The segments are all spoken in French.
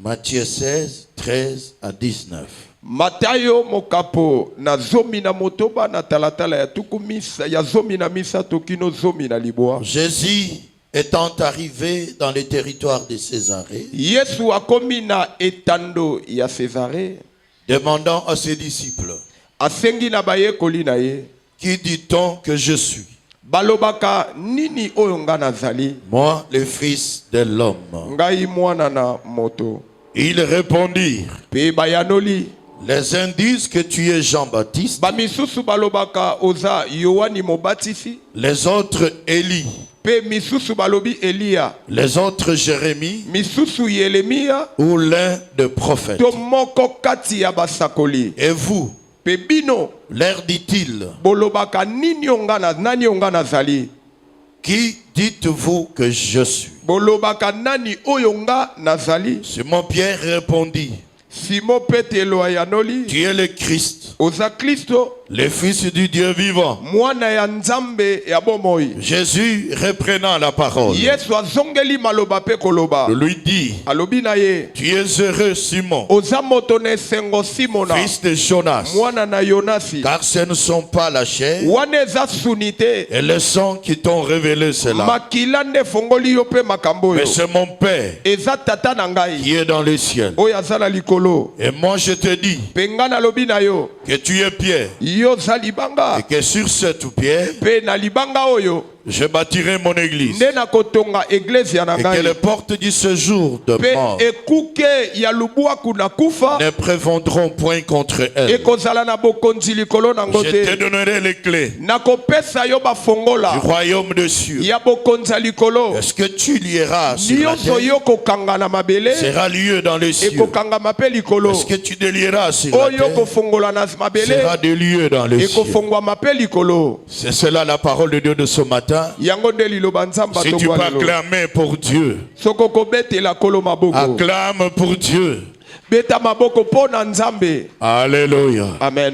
Matthieu 16, 13 à 19. Matayo mokapo na zomi na motoba na talatala ya tukumisa ya zomi na misa tokino zomi na liboa. Jésus étant arrivé dans le territoire de Césarée, Yesu akomi na etando ya Césarée, demandant à ses disciples, asengi na bayekoli na ye, qui dit-on que je suis? balobaka nini oyo nga nazali? Moi, le fils de l'homme. Ngai mwana na moto. Ils répondirent, Pe bayanoli, les uns disent que tu es Jean-Baptiste, bamisusu balobaka oza Yohani mobatisi, les autres Élie, pe misusu balobi Elia, les autres Jérémie misusu Yeremia, ou l'un des prophètes. to moko kati ya basakoli. Et vous, Pe bino leur dit-il, bolobaka nini ongana nani ongana zali? qui dites-vous que je suis? Bolobaka nani oyonga nazali? Simon-Pierre répondit, Simon Petelo ayanoli, tu es le Christ, oza Kristo, le Fils du Dieu vivant. mwana ya nzambe ya bomoi. Jésus, reprenant la parole, Yesu azongeli maloba pe koloba, lui dit, alobi na ye, tu es heureux Simon, oza moto na esengo Simona, fils de Jonas, mwana na Yonasi, car ce ne sont pas la chair wana eza suni te, et le sang qui t'ont révélé cela, makila nde fongoli yo pe makambo mais yo, c'est mon Père eza tata na ngai qui est dans le ciel. oyo aza na likolo. Et moi je te dis Pe nga nalobi na yo, que tu es Pierre, yo za libanga, et que sur cette pierre pe na libanga oyo je bâtirai mon église, nde na kotonga eglise na et que ngai, les portes du séjour de pe mort ekuke ya lubwaku na kufa ne prévendront point contre elle. ekozala na bokonzi likolo na ngo Je te te. donnerai les clés Nakopesa yo du bafongola royaume de cieux. ya bokonzi ya likolo. Est-ce que tu lieras sur la Nyonso terre yo kokanga na mabele sera lieu dans les cieux. ekokangama pe likolo, Est-ce que tu délieras sur la oyo terre kofongola na mabele sera de lieu dans les cieux. ekofongwama pe likolo. C'est cela la parole de Dieu de ce matin. Yango nde liloba nzambe Si tu peux atongwa lelo. acclamer pour Dieu, Soko kobetela kolo maboko, acclame pour Dieu. beta maboko po na nzambe. Alléluia. Amen.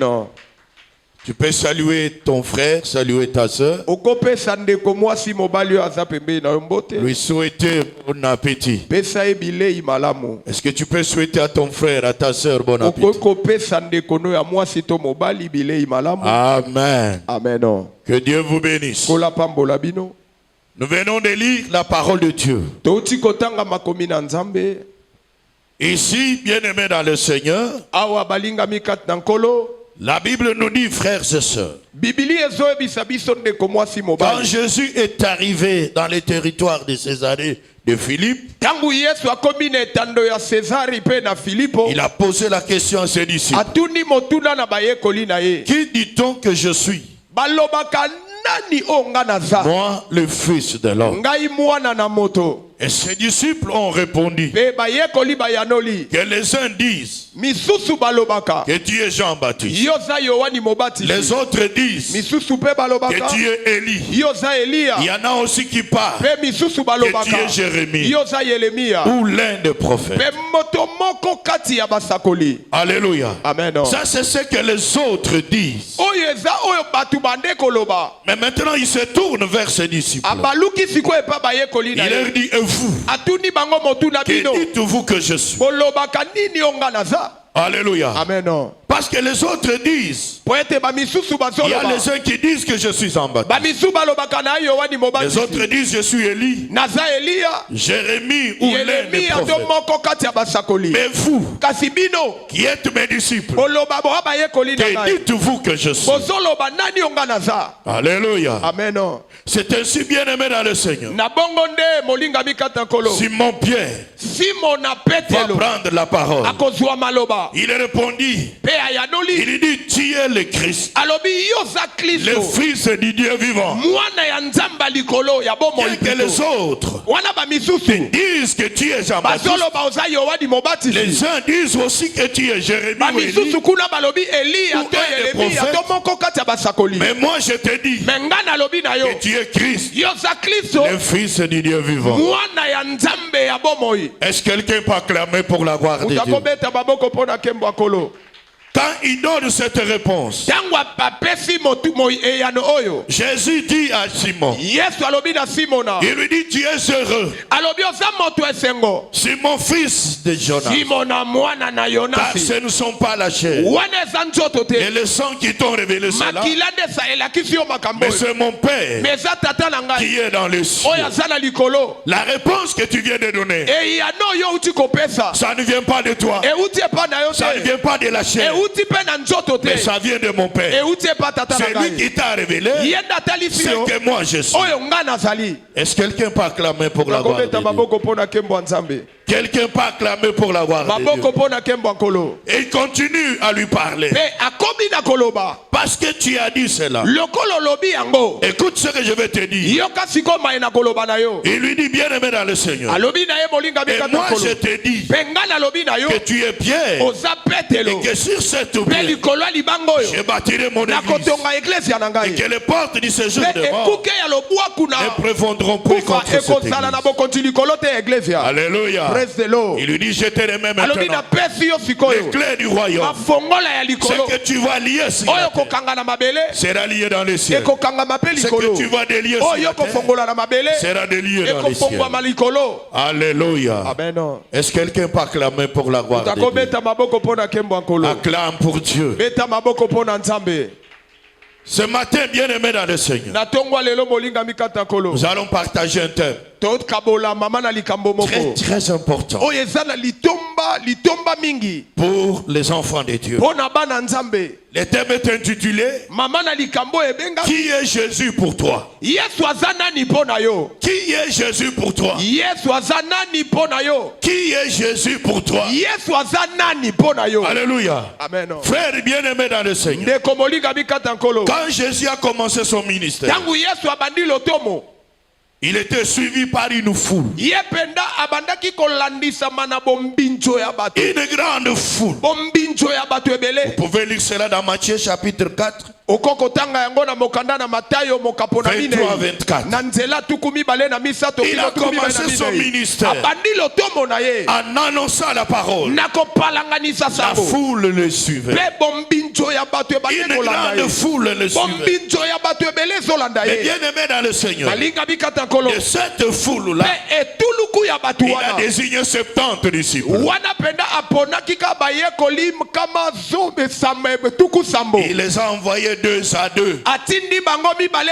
Tu peux saluer ton frère, saluer ta soeur, Okopesa ndeko mwasi mobali oyo aza pembeni na yo mbote, lui souhaiter bon appétit. pesa ye bilei malamu. Est-ce que tu peux souhaiter à ton frère, à ta soeur bon appétit? Okopesa ndeko no ya mwasi to mobali bilei malamu. Amen. Amen. Que Dieu vous bénisse. Kola pambola bino. Nous venons de lire la parole de Dieu. Touti kotanga makomi na nzambe. Ici, bien-aimés dans le Seigneur, Awa balinga mikat na nkolo. la Bible nous dit, frères et sœurs, Bibili ezoyebisa biso ndeko mwasi quand mobali. Jésus est arrivé dans les territoires de Césarée de Philippe, Tangu Yesu akomi na etando ya Césari pe na Filipo, il a posé la question à ses disciples. atuni motuna na bayekoli na ye. Qui dit-on que je suis? Balobaka nani onga naza? Moi, le Fils de l'homme. Ngai mwana na moto. Et ses disciples ont répondu Pe bayekoli bayanoli. que les uns disent Misusu balobaka que tu es Jean-Baptiste. yoza Yohani mobatisi. Les autres disent Misusu pe que balobaka tu es Élie. yoza Elia. Il y en a aussi qui parlent Pe misusu que balobaka tu es Jérémie yoza Yeremia. ou l'un des prophètes. Pe moto moko kati ya basakoli. Alléluia. Amen. Ça, c'est ce que les autres disent. Oyo eza oyo batu bande koloba. Mais maintenant, il se tourne vers ses disciples. Abaluki siko epa bayekoli Il na leur ye. dit, et vous, Atuni bango motu na que bino. dites-vous que je suis? Bolobaka nini onga naza? Alléluia. Amen. Parce que les autres disent, Po ete bamisusu il y a bazoloba. les uns qui disent que je suis Jean-Baptiste. Bamisu balobaka na Yohani Les mobatisi. autres disent, je suis Élie, Naza Elia. Jérémie ou l'un des Yeremia to prophètes. moko kati ya basakoli. Mais vous, Kasi bino qui êtes mes disciples, boloba boa bayekoli na que ngai. dites-vous que je suis? Bozoloba nani onga naza? Alléluia. Amen. C'est ainsi bien-aimé dans le Seigneur. Na bongo nde molinga mikata nkolo. Simon Pierre Simon na va Petelo prendre la parole. akozwa maloba. Il répondit, Pe ayanoli il dit, tu es le Christ, alobi yoza le Kristo. Fils du Dieu vivant. Mwana ya nzamba likolo ya bomo Bien que les autres wana bamisusu disent que tu es Jean-Baptiste, bazoloba oza Yohani mobatisi. les uns disent aussi que tu es Jérémie ou Élie. Bamisusu kuna balobi Elia Ou to un des Yeremia prophètes. to moko kati ya basakoli. Mais moi je te dis Me nga nalobi na yo que tu es Christ, yoza Kristo le Fils du Dieu vivant. mwana ya nzambe ya bomoi. Est-ce que quelqu'un peut acclamer pour la gloire de Dieu? Utakobeta baboko pona kembo akolo. Quand il donne cette réponse, tango apesi eyano oyo Jésus dit à Simon, Yesu alobi na Simona il lui dit, tu es heureux, alobi oza moto esengo Simon fils de Jonas, Simona mwana na car Yonasi ce ne sont pas la chair wana eza nzoto et te le sang qui t'ont révélé cela, makila nde esa elakisi yo makambo mais oyo c'est mon Père mais eza tata na ngai qui est dans les cieux. oyo aza na likolo La réponse que tu viens de donner, eyano oyo outi kopesa ça ne vient pas de toi, euti epa na yo ça ne te vient pas de la chair, euti mpe na nzoto mais te ça vient de mon Père. euti epa tata na C'est lui ngai qui t'a révélé ye nde atalisi ce yo que moi je suis. oyo ngai nazali Est-ce que quelqu'un peut acclamer pour la gloire de nakobeta Dieu? maboko mpo na nkembo ya nzambe Quelqu'un peut acclamer pour la gloire de maboko Dieu. mpo na nkembo ya nkolo Et il continue à lui parler. mpe akomi na koloba Parce que tu as dit cela. lokolo olobi yango Écoute ce que je vais te dire. yoka siko maye na koloba na yo Il lui dit, bien-aimé dans le Seigneur. alobi na ye molinga Et mikata moi je nkolo te dis mpe ngai nalobi na yo que tu es Pierre. oza petelo Et que sur cette mpe pierre, likolo ya libanga oyo je bâtirai mon église. nakotonga eklezia na Et ngai que les portes du séjour mpe de mort ekuke ya lobwaku na ne prévaudront plus kufa contre cette ekozala na église. bokonzi likolo te ya eklezia Alléluia. praise the lord Il lui dit, je te remets alobi maintenant napesi yo les sikoyo clés du royaume. mafongola ya likolo Ce que tu vas lier sur oyo la terre kokanga na mabele sera lié dans les cieux. ekokangama mpe Ce likolo que tu vas délier sur oyo la terre kofongola na mabele sera délié dans les cieux. ekofongwama likolo Alléluia. amen. Est-ce que quelqu'un peut acclamer pour la gloire de Dieu? takobeta maboko mpo na nkembo ya nkolo Acclame pour Dieu. beta maboko mpo na nzambe Ce matin, bien-aimé dans le Seigneur, na tongo lelo molinga mikata nkolo nous allons partager un thème tokabola mama na likambo très, moko très important oyo eza na litomba mingi pour les enfants de Dieu. mpo na bana nzambe. Le thème est intitulé mama na likambo ebenga Qui est Jésus pour toi? yesu aza nani mpo na yo Qui est Jésus pour toi? yesu aza nani mpo na yo Qui est Jésus pour toi? yesu aza nani mpo na yo Alléluia. amen. Frère bien-aimé dans le Seigneur, ndeko molinga mikata nkolo quand Jésus a commencé son ministère, ntango yesu abandi lotomo il était suivi par une foule. ye penda abandaki kolandisama na bombinzo ya bato Une grande foule. bombinzo ya bato ebele. Vous pouvez lire cela dans Matthieu chapitre 4, okokotanga yango na mokanda na Matayo mokapo na 23-24. na nzela tuku mibale na misato Il a commencé son ministère abandi lotomo na ye en annonçant la parole. na kopalanganisa La sango foule le suivait. mpe bombinzo ya bato ebandi Une kolanda grande ye foule le suivait. bombinzo ya bato ebele ezolanda Et ye bien-aimé dans le Seigneur, balinga bikata nkolo de cette foule-là, mpe etuluku ya bato il a wana désigné 70 disciples. wana penda aponaki ka bayekoli kama tuku sambo Il les a envoyés 2 à 2. atindi bango mibale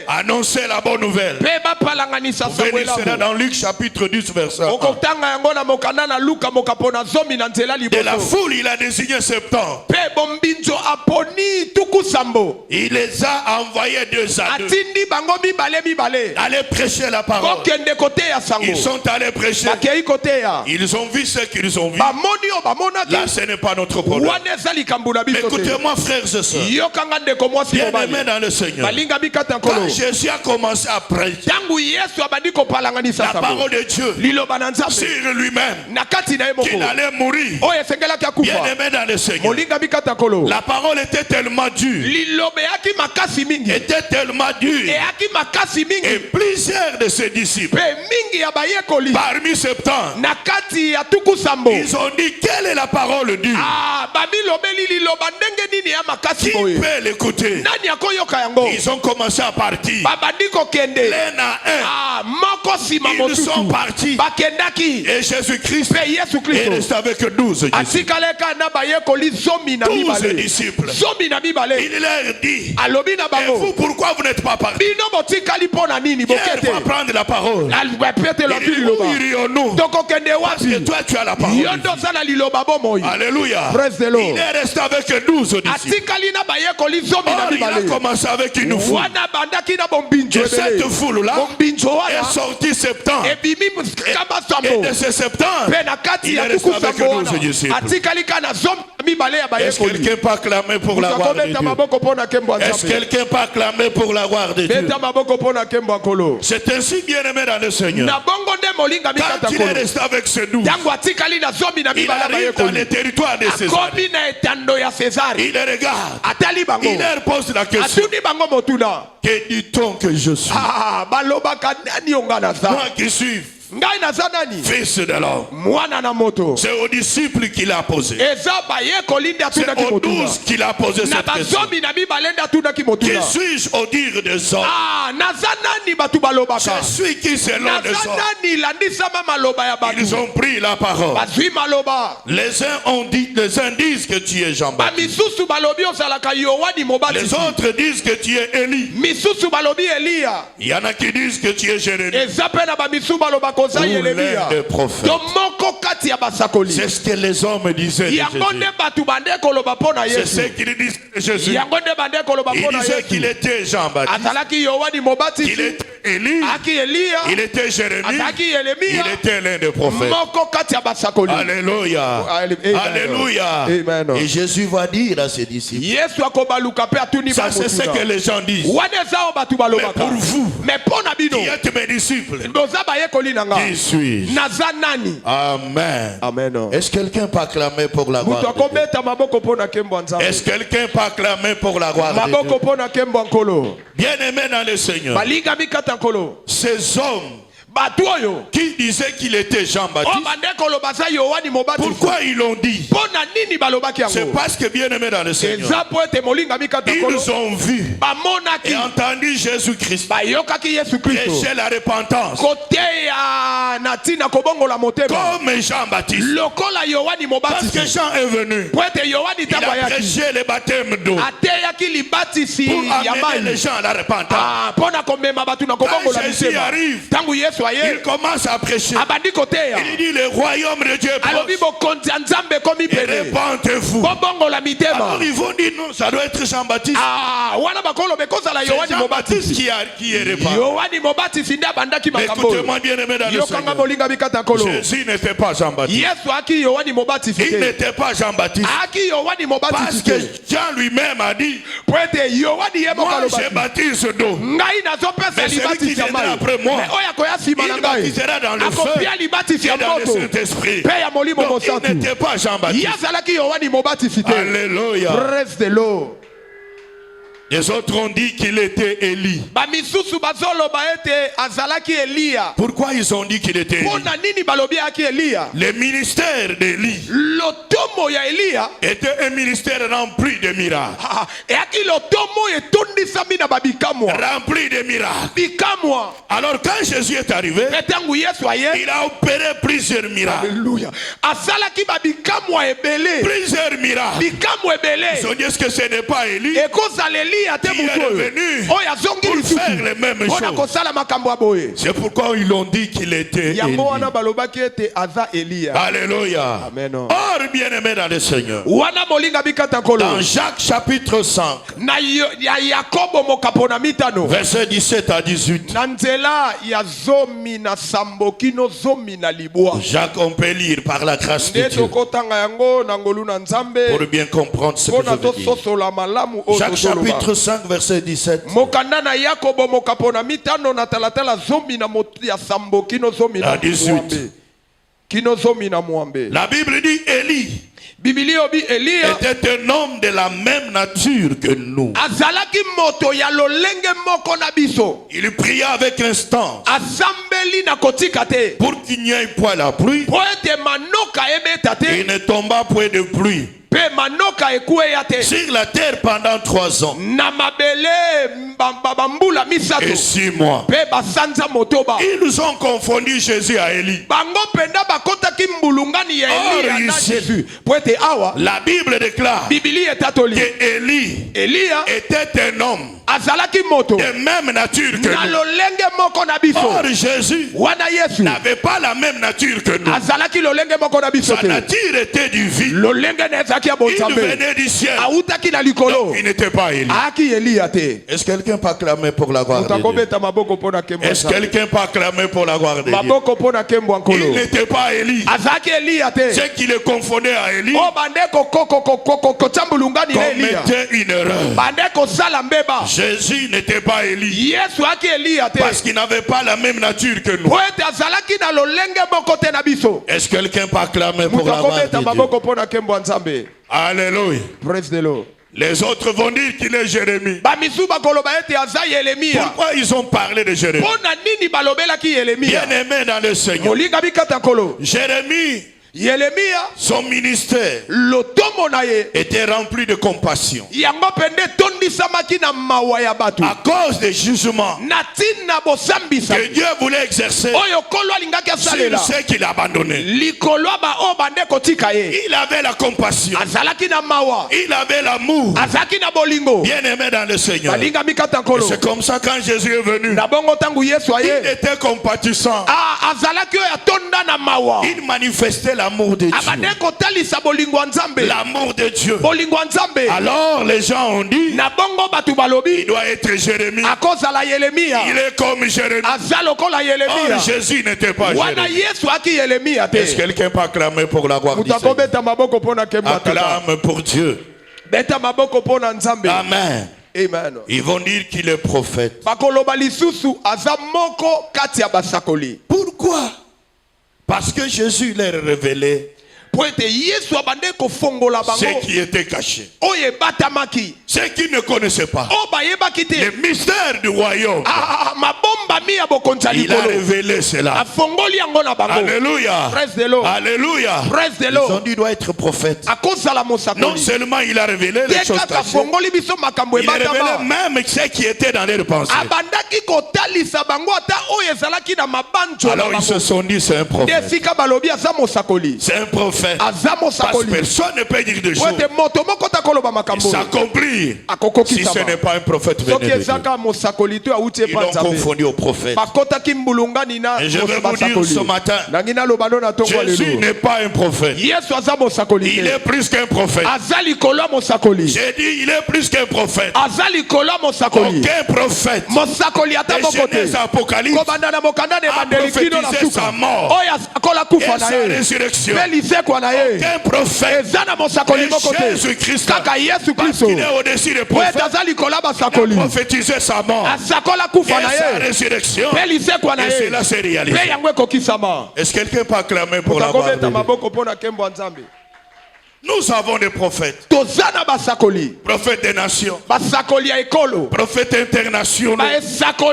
Annoncer la bonne nouvelle. mpe bapalanganisa Vous pouvez sango lire cela elamu dans Luc chapitre 10 verset 1. okotanga yango na mokanda na luka mokapo na zomi na nzela De la liboso foule, il a désigné 70. mpe bombinzo aponi tuku sambo Il les a envoyés 2 à 2. atindi bango mibale Aller prêcher la parole. kokende koteya sango Ils sont allés prêcher. bakei koteya Ils ont vu ce qu'ils ont vu. bamoni oyo bamonaki Là, ce n'est pas notre problème. wana eza likambo na biso te Écoutez-moi, frères et sœurs. yokanga ndeko mwasi Bien-aimés mobali dans le Seigneur. balinga bikata Quand nkolo Jésus a commencé à prêcher ntango yesu abandi kopalanganisa la sango parole de Dieu liloba na nzambe sur lui-même, na kati na ye moko qu'il allait mourir. oyo esengelaki akufa Bien-aimés dans le Seigneur. molinga bikata nkolo La parole était tellement dure. liloba eyaki makasi mingi Était tellement dure. eyaki makasi Et mingi plusieurs de ses disciples, mpe mingi ya bayekoli parmi 70, na kati ya tuku sambo ils ont dit quelle est la parole dure? bamilobeli liloba ndenge nini ya makasi Qui boye peut l'écouter? nani akoyoka yango Ils ont commencé à partir. babandi kokende L'un à un. moko nsima Ils sont mosusu partis. bakendaki Et Jésus-Christ mpe yesu est kristo resté avec 12 disciples. atikaleka na bayekoli zomi na 12 mibale disciples. zomi na mibale Il leur dit, alobi na et vous, bango pourquoi vous n'êtes pas partis? bino botikali mpo na nini Pierre bokete va prendre la parole. petelo Il dit, où liloba irions-nous? tokokende Parce que wapi toi, tu as la parole. yo nde oza na liloba bomoi Alléluia. Praise the Lord. Il est resté avec 12 disciples. atikali na bayekoli zomi na Or, il a mibale commencé avec une foule. wana bandaki na bombinzo Et cette ebele foule-là bombinzo est wana sortie 70. ebimi kama Et sambo de ces 70, mpe na kati il est ya resté tuku avec sambo 12 disciples. wana atikali ka na zomi na mibale ya Est-ce que bayekoli quelqu'un peut acclamer pour la gloire de akobeta Dieu? maboko mpo na nkembo ya Est-ce que nzambe quelqu'un peut acclamer pour la gloire de Dieu? beta maboko mpo na nkembo ya nkolo C'est ainsi bien aimé dans le Seigneur. na bongo nde molinga mikata Quand il est nkolo resté avec ces 12, ntango atikali na zomi na il mibale ya arrive dans bayekoli les territoires de César. akomi na etando ya césar Il les regarde. atali bango Il leur pose la question. atuni bango motuna Que dit-on que je suis? balobaka nani onga na za Moi qui suis ngai naza nani fils de l'homme. mwana na moto C'est aux disciples qu'il a posé. eza bayekoli nde C'est atundaki aux motuna 12 qu'il a posé na cette question. bazomi na mibale nde atundaki Qui motuna suis-je au dire des hommes? naza nani bato balobaka Je suis qui selon naza des hommes? nani landisama maloba ya Ils bato ont pris la parole. bazwi maloba Les uns disent que tu es Jean-Baptiste. bamisusu balobi ozalaka yohani Les mobatisi autres disent que tu es Élie. misusu balobi eliya Il y en a qui disent que tu es Jérémie. eza mpe na bamisu baloba koza Ou yeremiya l'un des prophètes. to moko kati ya basakoli C'est ce que les hommes disaient de yango Jésus. nde bato bande koloba mpo na C'est ce yesu qu'ils disent de Jésus. yango nde bande koloba Ils mpo na disaient qu'il yesu était Jean-Baptiste. azalaki yohani Il mobatisi était Élie. aki eliya Il était Jérémie. azalaki Il yeremiya était l'un des prophètes. moko kati ya basakoli Alléluia. Amen. Alléluia. Amen. Et Jésus va dire à ses disciples. yesu akobaluka mpe atuni Ça, c'est ce que bamotuna les gens disent. wana eza oyo bato Mais balobaka pour vous, mais mpo na bino qui êtes mes disciples, boza bayekoli na nga qui suis-je? naza nani Amen. amen Est-ce que quelqu'un peut acclamer pour la gloire moto de Dieu? akobeta maboko mpo na nkembo ya nzambe Est-ce que quelqu'un peut acclamer pour la gloire de maboko Dieu? mpo na nkembo ya nkolo Bien-aimé dans le Seigneur, balingami kata nkolo ces hommes bato oyo qui disaient qu'il était oyo Jean-Baptiste, bande koloba aza yohani mobatisi pourquoi ils l'ont dit? mpo na nini balobaki C'est yango parce que, bien-aimé dans le Seigneur, eza mpo ete molingami kata nkolo ils ont vu bamonaki et entendu Jésus-Christ bayokaki yesu kristo prêcher la repentance koteya na ntina kobongola motema comme Jean-Baptiste. lokola yohani Parce que mobatisi Jean est venu, po ete yohani il ntango a ayaki prêché le baptême d'eau ateyaki libatisi pour ya amener les mai gens à la repentance. mpo na komema bato na kobongola Quand Jésus mitema arrive, ntango yesu il aye commence à prêcher. abandi koteya Il dit le royaume de Dieu est alobi proche. bokonzi ya nzambe ekomi Et pene répentez-vous. bobongola mitema Alors ils vont dire non, ça doit être Jean-Baptiste. wana bakoloba ekozala C'est yohani Jean-Baptiste mobatisi qui est répandu. yohani mobatisi nde abandaki Mais makambo oyo écoutez-moi bien aimé dans le yokanga Seigneur. molinga bikata nkolo Jésus n'était pas Jean-Baptiste. yesu aki yohani mobatisi Il te n'était pas Jean-Baptiste. aki yohani Parce mobatisi que te Jean lui-même a dit, po ete yohani ye moko moi je alobaki baptise d'eau. ngai nazopesa Mais celui qui libatisi ya viendra mai après moi, mais oyo akoya nsima na il ngai baptisera dans le feu akopia libatisi et ya dans le moto Saint-Esprit. mpe ya molimo Donc il mosantu n'était pas ye Jean-Baptiste. azalaki yohani mobatisi te Alléluia. praise the lord Les autres ont dit qu'il était Élie. bamisusu bazoloba ete azalaki eliya Pourquoi ils ont dit qu'il était mpo Élie? na nini balobi ayaki eliya Le ministère d'Élie lotomo ya eliya était un ministère rempli de miracles. eyaki lotomo etondisami na babikamwa Rempli de miracles. bikamwa Alors quand Jésus est arrivé, mpe ntango yesu aye il a opéré plusieurs miracles. alleluya asalaki babikamwa ebele Plusieurs miracles. bikamwa Ils ebele ont dit est-ce que ce n'est pas Élie ekozala eliya te qui est moto oyo revenu oyo azongi pour lisusu faire les mêmes mpona choses? kosala makambo ya boye C'est pourquoi ils ont dit qu'il était Élie. yango wana balobaki ete aza eliya Alléluia. Amen. Or, bien-aimé dans le Seigneur, wana molinga bikata nkolo dans Jacques chapitre 5, ya yakobo mokapo na mitano versets 17 à 18, na nzela ya zomi na sambo kino zomi na libwa Jacques, on peut lire par la grâce de nde Dieu tokotanga yango na ngolu na nzambe pour bien comprendre ce que mpona je veux dire. tososola malamu oyo Jacques tozoloba. chapitre 5, verset 17. mokanda na yakobo mokapo na mitano na talatala zomi na ya sambo kino zomi na À 18. mwambe kino zomi na mwambe La Bible dit Élie bibilia obi eliya était un homme de la même nature que nous. azalaki moto ya lolenge moko na biso Il pria avec instance asambeli na kotika te pour qu'il n'y ait point la pluie. po ete manoka ebeta Il te ne tomba point de pluie mpe manoka ekweya te sur la terre pendant 3 ans na mabele bambula et misato 6 mois. mpe basanza motoba Ils ont confondu Jésus à Élie. bango mpenza bakotaki mbulungani ya Or, eliya na ici, jésus po ete awa La Bible déclare bibilia etatoli que Élie eliya était un homme azalaki moto de même nature que na nous. lolenge moko na biso Or, Jésus wana yesu n'avait pas la même nature que nous. azalaki lolenge moko na biso Sa te nature était divine. lolenge na ezalaki ya Il bonzambe venait du ciel. awutaki na likolo Il n'était pas Élie. ayaki eliya te Est-ce que quelqu'un peut acclamer pour la gloire de Dieu? utakobeta maboko mpo na nkembo ya Est-ce Nzambe. que quelqu'un peut acclamer pour la gloire de Dieu? maboko mpo na nkembo ya Il nkolo n'était pas Élie. azalaki eliya te Ceux qui le confondaient à Élie o bande kotya mbulungani na eliya commettaient une erreur. bande kosala mbeba Jésus n'était pas Élie yesu aki eliya te parce qu'il n'avait pas la même nature que nous. po ete azalaki na lolenge moko te na biso Est-ce que quelqu'un peut acclamer pour moto la gloire de akobeta Dieu? maboko mpo na nkembo ya nzambe Alléluia. praise the lord Les autres vont dire qu'il est Jérémie. bamisu bakoloba ete aza Yeremia. Pourquoi ils ont parlé de Jérémie? Pona nini balobelaki Yeremia? Bien aimé dans le Seigneur. Molinga bikata kolo. Jérémie, Yeremia son ministère lotomo na ye était rempli de compassion. yango pende tondisamaki na mawa ya bato. À cause des jugements Na tina bosambisa que Dieu voulait exercer oyo kolo alingaki sur asalela ceux qu'il a abandonnés. likolo ba o bande kotika ye. Il avait la compassion. Azalaki na mawa, Il avait l'amour. azalaki na bolingo. Bien aimé dans le Seigneur. Balinga mikata Et kolo. c'est comme ça quand Jésus est venu. Na bongo tangu Yesu Il aye. était compatissant. Ah, azalaki oyo atonda na mawa. Il manifestait l'amour de Dieu. Abande kotalisa bolingo ya Nzambe. L'amour de Dieu. Bolingo ya Nzambe. Alors les gens ont dit, Na bongo batu il balobi doit être Jérémie. akozala Yeremia. Il est comme Jérémie. Aza lokola Yeremia. Or Jésus n'était pas Wana Jérémie. Yesu aki Yeremia Est-ce te. quelqu'un peut acclamer pour la gloire du Seigneur? Mutakobeta maboko pona kemba tata. Acclame pour Dieu. Beta maboko pona Nzambe. Amen. Amen. Ils vont dire qu'il est prophète. Bakoloba lisusu aza moko kati ya basakoli. Pourquoi? Parce que Jésus leur révélait Po ete Yesu abande kofongola bango. ce qui était caché. Oye batamaki. Ceux qui ne connaissaient pas O bayebaki te. les mystères du royaume. Mabomba mi ya bokonza Il a likolo. révélé cela. Afongoli yango na bango. Alléluia. Praise the Lord. Alléluia. Praise the Ils ont Lord. dit qu'il doit être prophète. Akozala Non mosakoli. seulement il a révélé les choses Kaka cachées, fongoli biso makambo il a révélé ebatama. même ce qui était dans leurs pensées. Abandaki kotalisa bango ata oyo ezalaki na mabanjo na Alors ils se bango. sont dit c'est un prophète. Defika balobi aza mosakoli. C'est un prophète. Aza Parce que mosakoli. personne ne peut dire de Po choses ete moto moko takoloba et makambo. s'accomplir si Akokokisa ce n'est pas un prophète soki venu de Dieu. ezaka mosakoli to auti Ils epa l'ont Nzambe. confondu au prophète. Bakotaki mbulungani na Et je vais vous dire ce matin, nangi naloba no na tongo Jésus lelo. n'est pas un prophète. Yesu aza mosakoli Il te. est plus qu'un prophète. Aza likolo ya mosakoli. J'ai dit, il est plus qu'un prophète. Aza likolo ya mosakoli. Aucun prophète. Mosakoli ata Et moko te. Genèse Apocalypse Kobanda na mokanda ne a bandeli kino na prophétisé sa suka. mort Oyo akola kufa et na sa ye. résurrection. Pe lisekwa na ye. Aucun prophète. Eza na mosakoli Et moko te. Jésus-Christ, Kaka Yesu parce Kristo. qu'il est au-dessus des Po prophètes, ete aza likolo ya a basakoli. prophétisé sa mort Asakola kufa et na sa ye. résurrection. Pe lisekwa na Et ye. cela s'est réalisé. Pe yango ekokisama. Est-ce que quelqu'un peut acclamer pour la gloire de Takobeta Dieu? maboko mpona nkembo ya Nzambe. Nous avons des prophètes. Toza na basakoli. Prophètes des nations. Basakoli ya ekolo. Prophètes internationaux.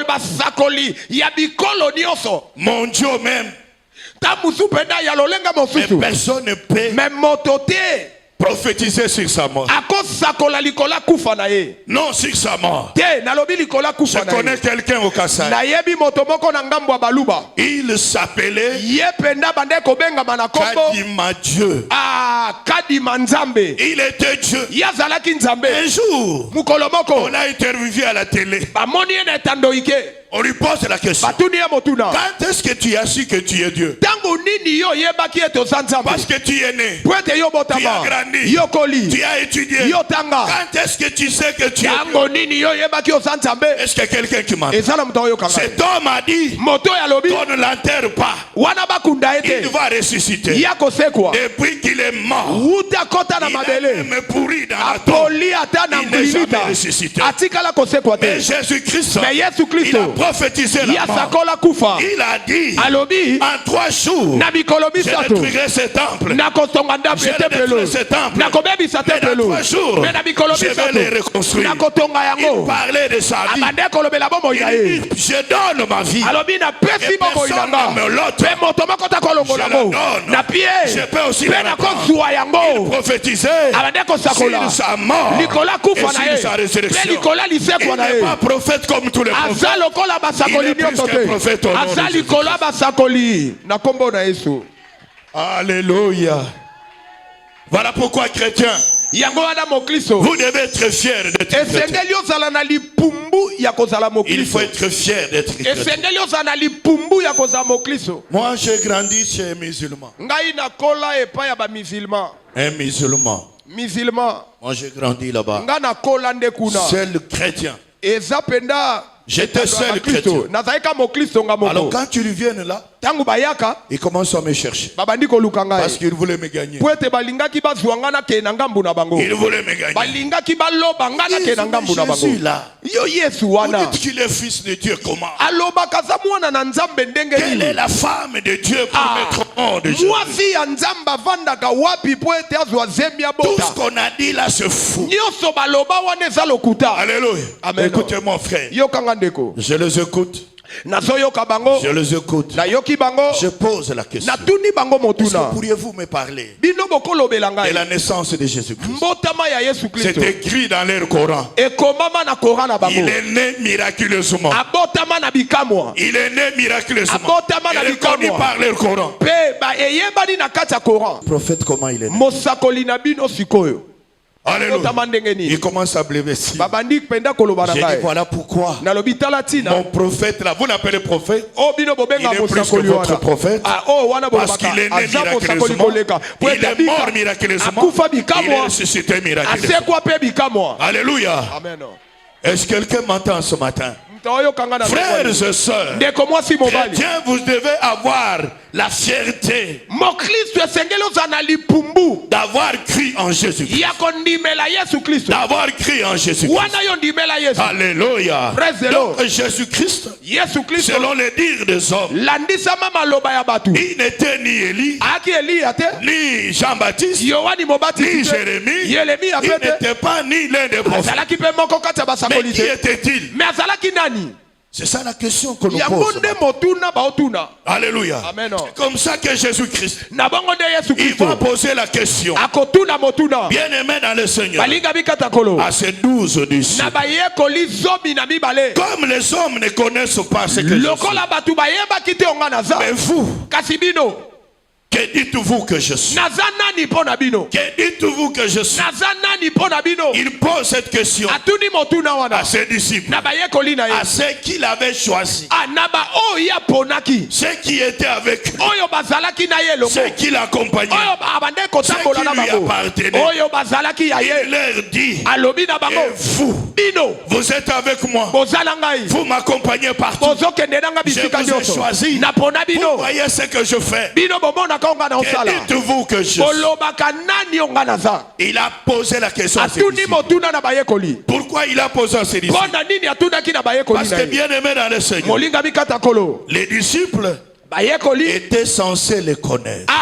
Basakoli ya bikolo nyonso. Mondiaux même. Ta musu penda ya lolenga Mais mosusu. personne ne peut Mais moto te. prophétiser sur sa mort. Akosakola likola kufa na ye. Non, sur sa mort. Te nalobi likola Je kufa na connais ye. quelqu'un au Kassai. Nayebi moto moko na ngambo ya baluba. Il s'appelait Ye penda bande kobengama na kombo. Kadima Dieu. Kadima Nzambe. Il était Dieu. Ye azalaki Nzambe. Un jour, Mukolo on moko. l'a interviewé à la télé. Bamoni ye na etando ike. On lui pose la question. Batuni ye motuna. Quand est-ce que tu as su que tu es Dieu? Tango nini yo yebaki ete oza Nzambe. Parce que tu es né. Po ete yo Tu as botama. grandi. Yo koli. Tu as étudié. Yo tanga. Quand est-ce que tu sais que tu es Dieu? Tango nini yo yebaki oza Nzambe. Est-ce que quelqu'un qui m'entend? Eza na moto oyo kanga. Cet homme a dit Moto ya lobi. qu'on ne l'enterre pas. Wana bakunda Il ete. va ressusciter. Ya kosekwa. Depuis qu'il est mort, Wuta kota na il a mabele. même pourri dans la tombe. Apoli ata na Il n'est jamais mbilita. ressuscité. Atikala kosekwa Mais te. Jésus-Christ, Mais Yesu il Kristo. a prophétisé Ya la mort. sakola kufa. Il a dit, Alobi. en 3 jours, Na mikolo je misato. détruirai ce temple. Na kosonga ndape Je tempelo. détruirai ce temple. Na kobebisa Mais dans tempelo. 3 jours, Mais na mikolo je vais les misato. reconstruire. Na kotonga Il yango. parlait de sa vie. Abande kolobela bomo ya Il ye. dit, je donne ma vie. Alobi na pesi Et bomo personne inanga. ne me l'ôte. Pe moto moko ta kolongola Je la mo. donne. Na pie. Je peux aussi Pe la na reprendre. kozuwa yango. Prophétisait Abande kosakola. sur sa mort Likola et kufa na sur ye. sa Pe résurrection. likola Il lisekwa na n'est ye. pas prophète comme tous les prophètes. Aza lokola basakoli Il est plus nyonso qu'un te. prophète au nom de Aza Jésus. likola basakoli. Na kombo na Yesu. Alléluia. Voilà pourquoi, chrétiens, Yango wana mokristo. vous devez être fiers d'être chrétien. Esengeli ozala na lipumbu ya kozala Il faut mokristo. être fier d'être chrétien. Esengeli ozala na lipumbu ya kozala mokristo. Moi, j'ai grandi chez un musulman. Ngai nakola epai ya bamusulman. Un musulman. Musulman. Moi, j'ai grandi là-bas. Nga nakola nde kuna. Seul chrétien. Eza penda. J'étais seul Kristo. chrétien. Nazalika mokristo nga Alors, moko. quand tu viennes là, tangu bayaka ils commencent à me chercher. babandi koluka ngai Parce qu'ils voulaient me gagner. po ete balingaki bazwa nga na ke na ngambu na bango Ils voulaient me gagner. balingaki baloba nga na ke na ngambu na bango Jésus là. yo Yesu Vous wana dites qu'il est fils de Dieu comment? alobaka za mwana na nzambe ndenge Quelle est nini la femme de Dieu pour mettre au monde de Jésus? mwasi ya nzambe avandaka wapi po ete azwa zemi ya Tout bota ce qu'on a dit là se fout. nyonso baloba wana eza lokuta Alléluia. Amen. Écoutez mon frère. yokanga ndeko Je les écoute. nazoyoka bango Je les écoute. nayoki bango Je pose la question. natuni bango Est-ce motuna que pourriez-vous me parler bino bokolobela de ngai la naissance de Jésus-Christ? mbotama ya yesu C'est kristo écrit dans leur Coran. ekomama na kora na bango Il est né miraculeusement. abotama na bikamwa Il est né miraculeusement. Abotama na Il est reconnu bikamwa. par leur Coran. mpe eyebani na kati ya koran Prophète, comment il est né? mosakoli na bino sikoyo Alléluia. abotama ndenge nini Il commence à blesser. babandi penda koloba na J'ai dit ngai voilà pourquoi nalobi tala tina mon prophète là, vous l'appelez prophète o bino bobenga Il est plus mosakoli que votre wana prophète. wana parce qu'il bolobaka est né aza mosakoli miraculeusement. koleka po Il ete est mort abika miraculeusement. akufa Il est bikamwa ressuscité miraculeusement. asekwa mpe bikamwa Alléluia. amen Est-ce que quelqu'un m'entend ce matin? mtaoyokanga na Frères et sœurs, ndeko mwasi mobali chrétiens, vous devez avoir la fierté mokristo esengeli oza na lipumbu d'avoir cru en Jésus. ya kondimela yesu kristo D'avoir cru en Jésus. wana yo ndimela yesu Alléluia. Praise the Donc Lord. Jésus-Christ, yesu kristo selon les dires des hommes, landisama maloba ya bato il n'était ni Élie, aki eliya te ni Jean-Baptiste, yohani ni mobatisi te Jérémie. yeremiya Il pe te n'était pas ni l'un des prophètes. azalaki mpe moko kati ya Mais basakoli qui te était-il? me azalaki nani C'est ça la question que nous yango posons. nde motuna baotuna Alléluia. Amen. C'est comme ça que Jésus-Christ, na bongo nde yesu il va kristo poser la question. akotuna motuna Bien-aimé dans le Seigneur, balinga bikata kolo à ces 12 disciples, na bayekoli zomi na mibale comme les hommes ne connaissent pas ce que je suis, lokola bato bayebaki te onga naza mais vous, kasi bino que dites-vous que je suis? naza nani mpo na bino Que dites-vous que je suis? naza nani mpo na bino Il pose cette question atuni motuna wana à ses disciples, na bayekoli na ye à ceux qu'il avait choisis, na baoyo aponaki ceux qui étaient avec lui, oyo bazalaki na ye elongo ceux qui l'accompagnaient. oyo abande kotambola na Ceux qui lui bango appartenaient. oyo bazalaki ya Il ye leur dit, alobi na bango et vous, bino vous êtes avec moi, bozala ngai vous m'accompagnez partout. bozokende nanga Je bisika vous ai nyonso choisi. napona Vous bino voyez ce que je fais. bino bomonaka onga na osala Que dites-vous que je suis? bolobaka nani onga naza Il a posé la question à ses atuni disciples. motuna na bayekoli Pourquoi il a posé à ses disciples? mpo na nini atunaki na bayekoli Parce na que ye bien aimé dans le Seigneur, molinga bikata kolo les disciples bayekoli étaient censés les connaître.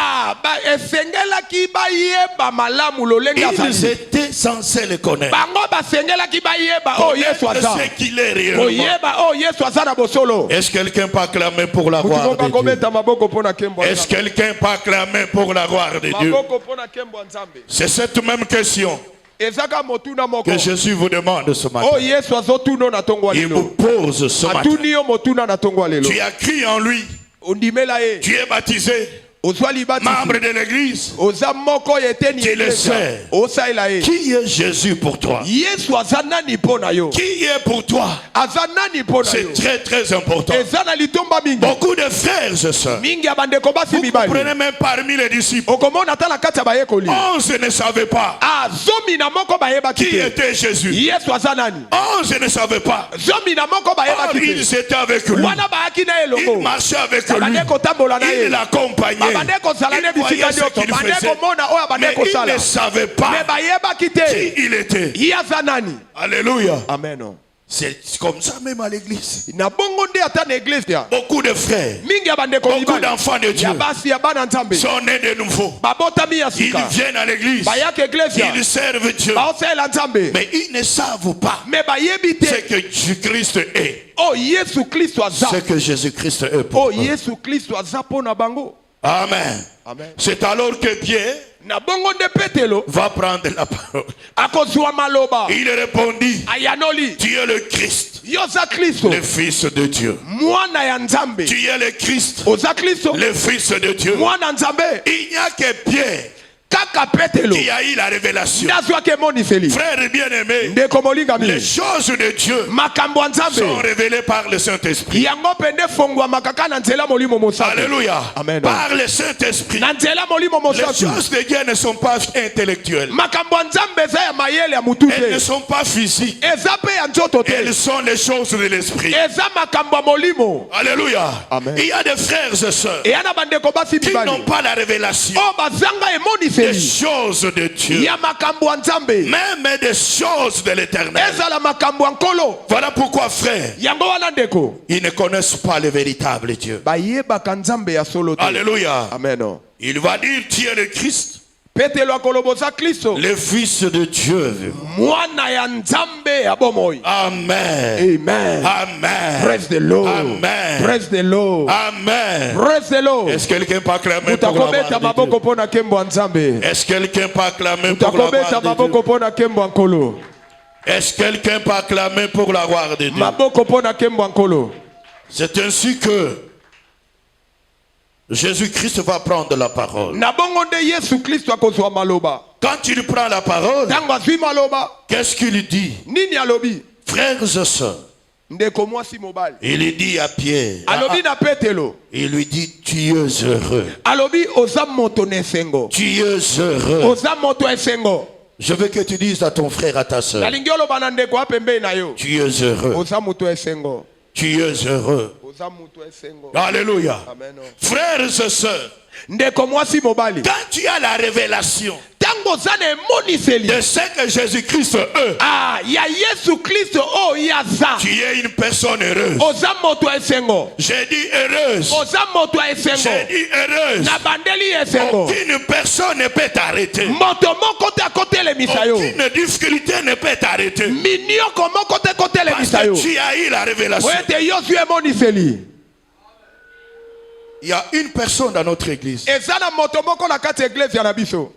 esengelaki bayeba malamu lolenge Ils azali étaient censés les connaître. bango basengelaki bayeba oyo yesu aza Connaître ce qu'il est réellement. koyeba oyo yesu aza na bosolo Est-ce que quelqu'un peut acclamer pour la gloire motukoka de Dieu? kobeta maboko mpo na nkembo ya Est-ce que Nzambe. quelqu'un peut acclamer pour la gloire de Dieu? maboko mpo na nkembo ya nzambe C'est cette même question ezaka motuna moko que Jésus vous demande ce matin. oyo yesu azotuna na ntongo ya Il vous lelo pose ce matin. atuni yo motuna na ntongo ya lelo Tu as cru en lui, ondimela ye tu es baptisé, ozwa libatisi membre de l'église. oza moko oyo eteni Tu le eglise sais. osalela ye Qui est Jésus pour toi? yesu aza nani mpo na yo Qui est pour toi? aza nani mpo na yo C'est très très important. eza na litomba mingi Beaucoup de frères et sœurs, mingi ya bandeko basi vous mibali comprenez même parmi les disciples, okomona ata na kati ya bayekoli 11 ne savaient pas zomi na moko bayebaki qui te était Jésus. yesu aza nani 11 ne savaient pas. zomi na moko Or, bayebaki ils te étaient avec lui. wana bayaki na ye Ils elongo marchaient avec babande lui. kotambola na Ils ye l'accompagnaient. babande kozala ne Ils voyaient bisika ce nyonso qu'il bande faisait. komona oyo abande Mais ils kosala ne savaient me pas bayebaki qui te il était. ye aza nani Alléluia. amen C'est comme ça même à l'église. na bongo nde ata na eglise ya Beaucoup de frères, mingi ya bandeko beaucoup mibali d'enfants de Dieu ya basi ya bana nzambe sont nés de nouveau. babotami ya Ils sika viennent à l'église. bayaka eglise ya Ils servent Dieu. baosalela nzambe Mais ils ne savent pas me bayebi ce te que Jésus-Christ est. oyo yesu kristo aza Ce que Jésus-Christ est pour oyo eux. yesu kristo aza mpo na bango Amen. amen C'est alors que Pierre na bongo nde petelo va prendre la parole. akozwa maloba Il répondit, ayanoli tu es le Christ, yo oza kristo le Fils de Dieu. mwana ya nzambe Tu es le Christ, oza kristo le Fils de Dieu. mwana nzambe Il n'y a que Pierre kaka petelo qui a eu la révélation. nazwaki emoniseli Frères bien-aimés, ndeko molingami les choses de Dieu makambo ya sont nzambe révélées par le Saint-Esprit. yango mpe nde fongwamaka kaka na nzela molimo mosantu Alléluia. Amen. Par le Saint-Esprit. na nzela molimo Les mosantu choses de Dieu ne sont pas intellectuelles. makambo ya nzambe eza ya mayele ya mutu Elles ne te sont pas physiques. eza mpe ya nzoto te Elles sont les choses de l'Esprit. eza makambo ya molimo Alléluia. Amen. Il y a des frères et sœurs eya na bandeko basi qui mibali n'ont pas la révélation oyo bazanga des emoniseli choses de Dieu, ya makambo ya nzambe même des choses de l'éternel. ezala makambo ya nkolo Voilà pourquoi, frère, yango wana ndeko ils ne connaissent pas le véritable Dieu. bayebaka nzambe ya solo te Alléluia. amen Il va dire, tu es le Christ, petelo akoloboza kristo le Fils de Dieu. mwana ya nzambe ya bomoi Amen. amen Amen. praise the lord Amen. praise the lord Amen. praise the lord Est-ce que quelqu'un peut acclamer pour la utakobeta gloire de maboko Dieu? mpo na nkembo ya nzambe Est-ce que quelqu'un peut acclamer pour la utakobeta gloire de maboko Dieu? mpo na nkembo ya nkolo Est-ce que quelqu'un peut acclamer pour la gloire de Dieu? maboko mpo na nkembo ya nkolo C'est ainsi que Jésus-Christ va prendre la parole. na bongo nde yesu kristo akozwa maloba Quand il prend la parole, ntango azwi maloba qu'est-ce qu'il dit? nini alobi Frères et sœurs, ndeko mwasi mobali il dit à Pierre, alobi na petelo il lui dit, tu es heureux. alobi oza moto na esengo Tu es heureux. oza moto ya esengo Je veux que tu dises à ton frère, à ta sœur, nalingi oloba na ndeko apembeni na yo tu es heureux. oza moto ya esengo Tu es heureux. oza moto ya esengo Alléluia. amen Frères et sœurs, ndeko mwasi mobali quand tu as la révélation ntango oza na emoniseli de ce que Jésus-Christ est, ya yesu kristo oyo ye aza tu es une personne heureuse. oza moto ya esengo J'ai dit heureuse. oza moto ya esengo J'ai dit heureuse. na bandeli ya esengo Aucune personne ne peut t'arrêter. moto moko te akotelemisa yo Aucune difficulté ne peut t'arrêter. minioko moko te Parce kotelemisa yo que tu as eu la révélation. po ete yo zwi emoniseli Il y a une personne dans notre église. eza na moto moko na kati ya eglise na biso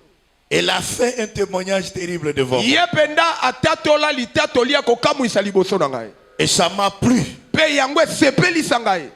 Elle a fait un témoignage terrible devant moi. ye mpenza atatola litatoli ya kokamwisa liboso na ngai Et ça m'a plu. mpe yango esepelisa ngai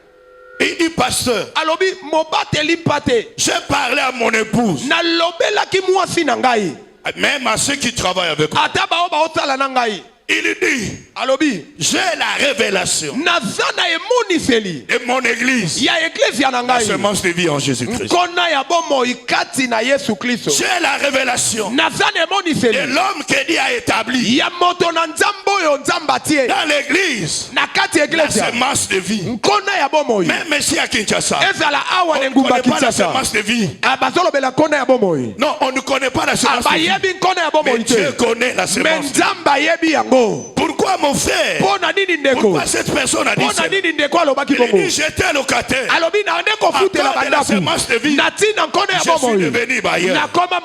Il dit, pasteur, alobi mobateli mpa te j'ai parlé à mon épouse, nalobelaki mwasi na ngai même à ceux qui travaillent avec moi. ata bao baosala na ngai Il dit, alobi j'ai la révélation naza na emoniseli de mon église. ya eklezia na La ngai semence de vie en Jésus-Christ. nkona ya bomoi kati na yesu kristo J'ai la révélation naza na de emoniseli l'homme que Dieu a établi ya moto na nzambe oyo nzambe atie dans l'église. na kati ya La eklezia semence de vie. nkona ya bomoi Même ici à Kinshasa, ezala awa on na ne engumba connaît pas la kinshasa semence de vie. bazolobela nkona ya bomoi Non, on ne connaît pas la semence de vie. bayebi nkona ya Mais bomoi Dieu te connaît la me semence de vie. nzambe ayebi yango Pourquoi mon frère? mpo na nini ndeko Pourquoi cette personne a dit mpo ça? na nini ndeko alobaki Il bongo dit, j'étais locataire. alobi nande kofutela À cause de la bandaku semence de vie, na ntina nkona ya je suis bomoi devenu bailleur. nakoma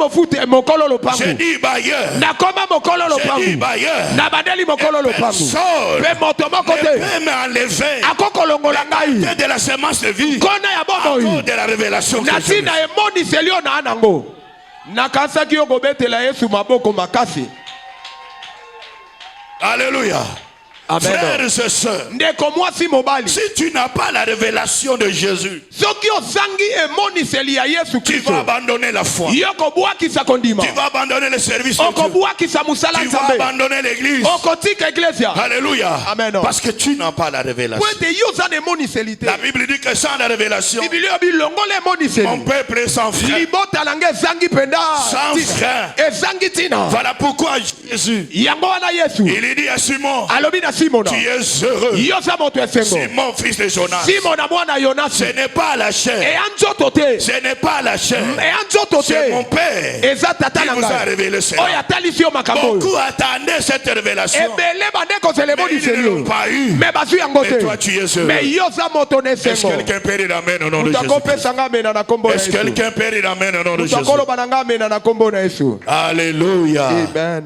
mokolo J'ai lopangu dit bailleur. nakoma mokolo J'ai dit lopangu bailleur. na bandeli mokolo lopangu Personne mpe moto moko ne te peut m'enlever akokolongola ngai de la semence de vie nkona ya à cause bomoi de la révélation que na j'ai ntina emoniseli oyo naa nango nakanisaki yo kobetela yesu maboko makasi Alléluia. Frères amen et sœurs, ndeko mwasi mobali si tu n'as pas la révélation de Jésus, soki ozangi emoniseli ya yesu tu kristo vas abandonner la foi. yo kobwakisa kondima Tu vas abandonner le service de Dieu. okobwakisa mosala Tu vas nzambe abandonner l'église. okotika eklesia Alléluia. Amen. Parce que tu n'as pas la po révélation. ete yo oza na emoniseli te La Bible dit que sans la révélation, biblia oyo bilongola mon emoniseli peuple est sans frère. libota na ngai ezangi mpenza Sans tina. frère. ezangi ntina Voilà pourquoi Jésus, yango wana yesu il dit à Simon, alobi na simona tu es heureux. yo oza moto esengo Simon, fils de Jonas. simona mwana yonasi Ce n'est pas la chair. eya nzoto te Ce n'est pas la chair. eya nzoto C'est mon te Père eza tata qui na vous a ngai révélé cela. oyo atalisi yo makambo oyo Beaucoup attendaient cette révélation. ebele bande kozela Mais ils ne emoniseli l'ont oyo pas eu. me bazwi yango Et toi, tu es te heureux. me yo oza moto na Est-ce esengo que quelqu'un peut dire amen au nom de moto Jésus? akopesa nga amena na nkombo na Est-ce que yesu quelqu'un peut dire amen au nom de moto Jésus? akoloba na nga amena na nkombo na yesu Alléluia. amen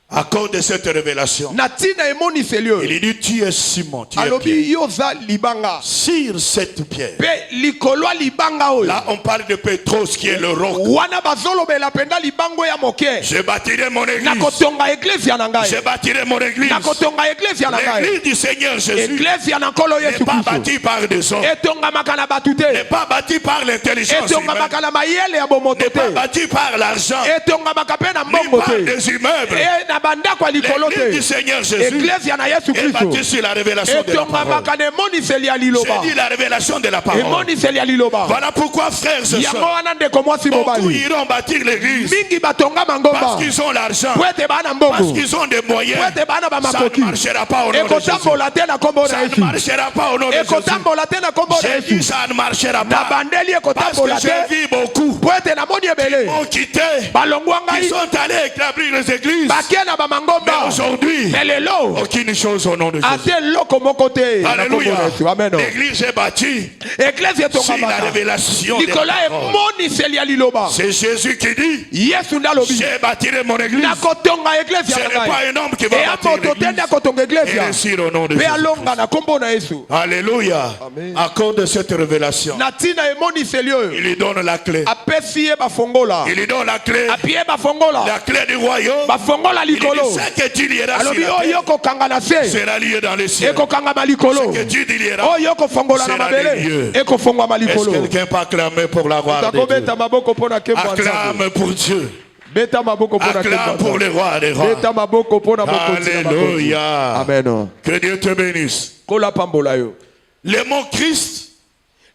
À cause de cette révélation, na tina emoniseli oyo il dit tu es Simon, tu es alobi Pierre. yoza libanga Sur cette pierre. pe likolo ya libanga oyo Là on parle de Pétros qui est le roc. wana bazolobela penda libango ya moke Je bâtirai mon église. nakotonga eglise na ngai Je bâtirai mon église. nakotonga eglise na ngai L'église du Seigneur Jésus eglise ya na nkolo n'est yesu pas kristo bâtie par des hommes. etongamaka na bato N'est te pas bâtie par l'intelligence humaine. etongamaka na mayele ya bomoto N'est pas te bâtie par l'argent. etongamaka mpe na Ni mbongo par te des immeubles. na bandako ya likolo L'église du te Seigneur Jésus eglise ya na yesu est bâtie kristo sur la révélation de la parole. etongamaka na emoniseli ya liloba J'ai dit la révélation de la parole. emoniseli ya liloba Voilà pourquoi, frères et yango sœurs, wana ndeko mwasi beaucoup mobali iront bâtir l'église mingi batonga parce mangomba qu'ils ont l'argent, po ete baa na parce mbongo qu'ils ont des moyens. po ete baa na Ça ne bamakoki marchera pas au nom de Jésus. ekotambola te na kombo Ça na ne yesu marchera pas au nom de Jésus. ekotambola te na kombo na J'ai dit yesu ça ne marchera na pas. bandeli Parce que ekotambola te j'ai vu beaucoup po ete namoni ebele ont quitté, balongwa qui ngai sont allés établir les églises. bakie na Mais bamangomba aujourd'hui, me lelo aucune chose au nom de Jésus. ate eloko moko te na kombo Alléluia. na yesu amen L'église est bâtie eglise sur la etongamaka révélation de likolo la ya parole. emoniseli ya liloba C'est Jésus qui dit, yesu nde alobi j'ai bâti mon église. nakotonga eglise Ce ya n'est na pas ngai un homme qui va eya bâtir moto te l'église. nde akotonga Et eglise réussir au nom de mpe Jésus. alonga na kombo na yesu Alléluia. Amen. À cause de cette révélation, na ntina emoniseli oyo il lui donne la clé. apesi ye bafongola Il lui donne la clé. apie ye bafongola La clé du royaume. bafongola Il lui likolo dit, ce que tu lieras sur alobi la oyo terre okokanga na se sera lié dans les cieux. ekokangama likolo Ce que tu lieras. oyo okofongola na sera mabele lieu. ekofongwama Est-ce likolo quelqu'un peut acclamer pour la gloire de Dieu? takobeta maboko mpo na nkembo ya nzambe Acclame pour Dieu. beta maboko mpo na nkembo ya Acclame pour nzambe le roi des rois. beta maboko mpo na mokonzi na bakonzi Alléluia. amen Que Dieu te bénisse. kola pambola yo Le mot Christ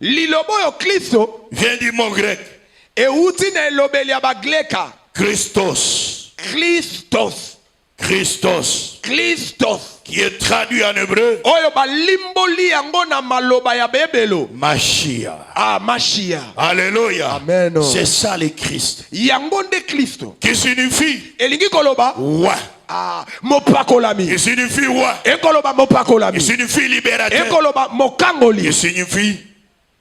liloba oyo kristo vient du mot grec. euti na elobeli ya bagleka Christos. kristos Christos. kristos Qui est traduit en hébreu. oyo balimboli yango na maloba ya bebelo Mashiach. mashia Alléluia. Amen. C'est ça le Christ. yango nde kristo Qui signifie elingi koloba roi. mopakolami Il signifie roi. ekoloba Il mopakolami signifie libérateur. ekoloba mokangoli Il signifie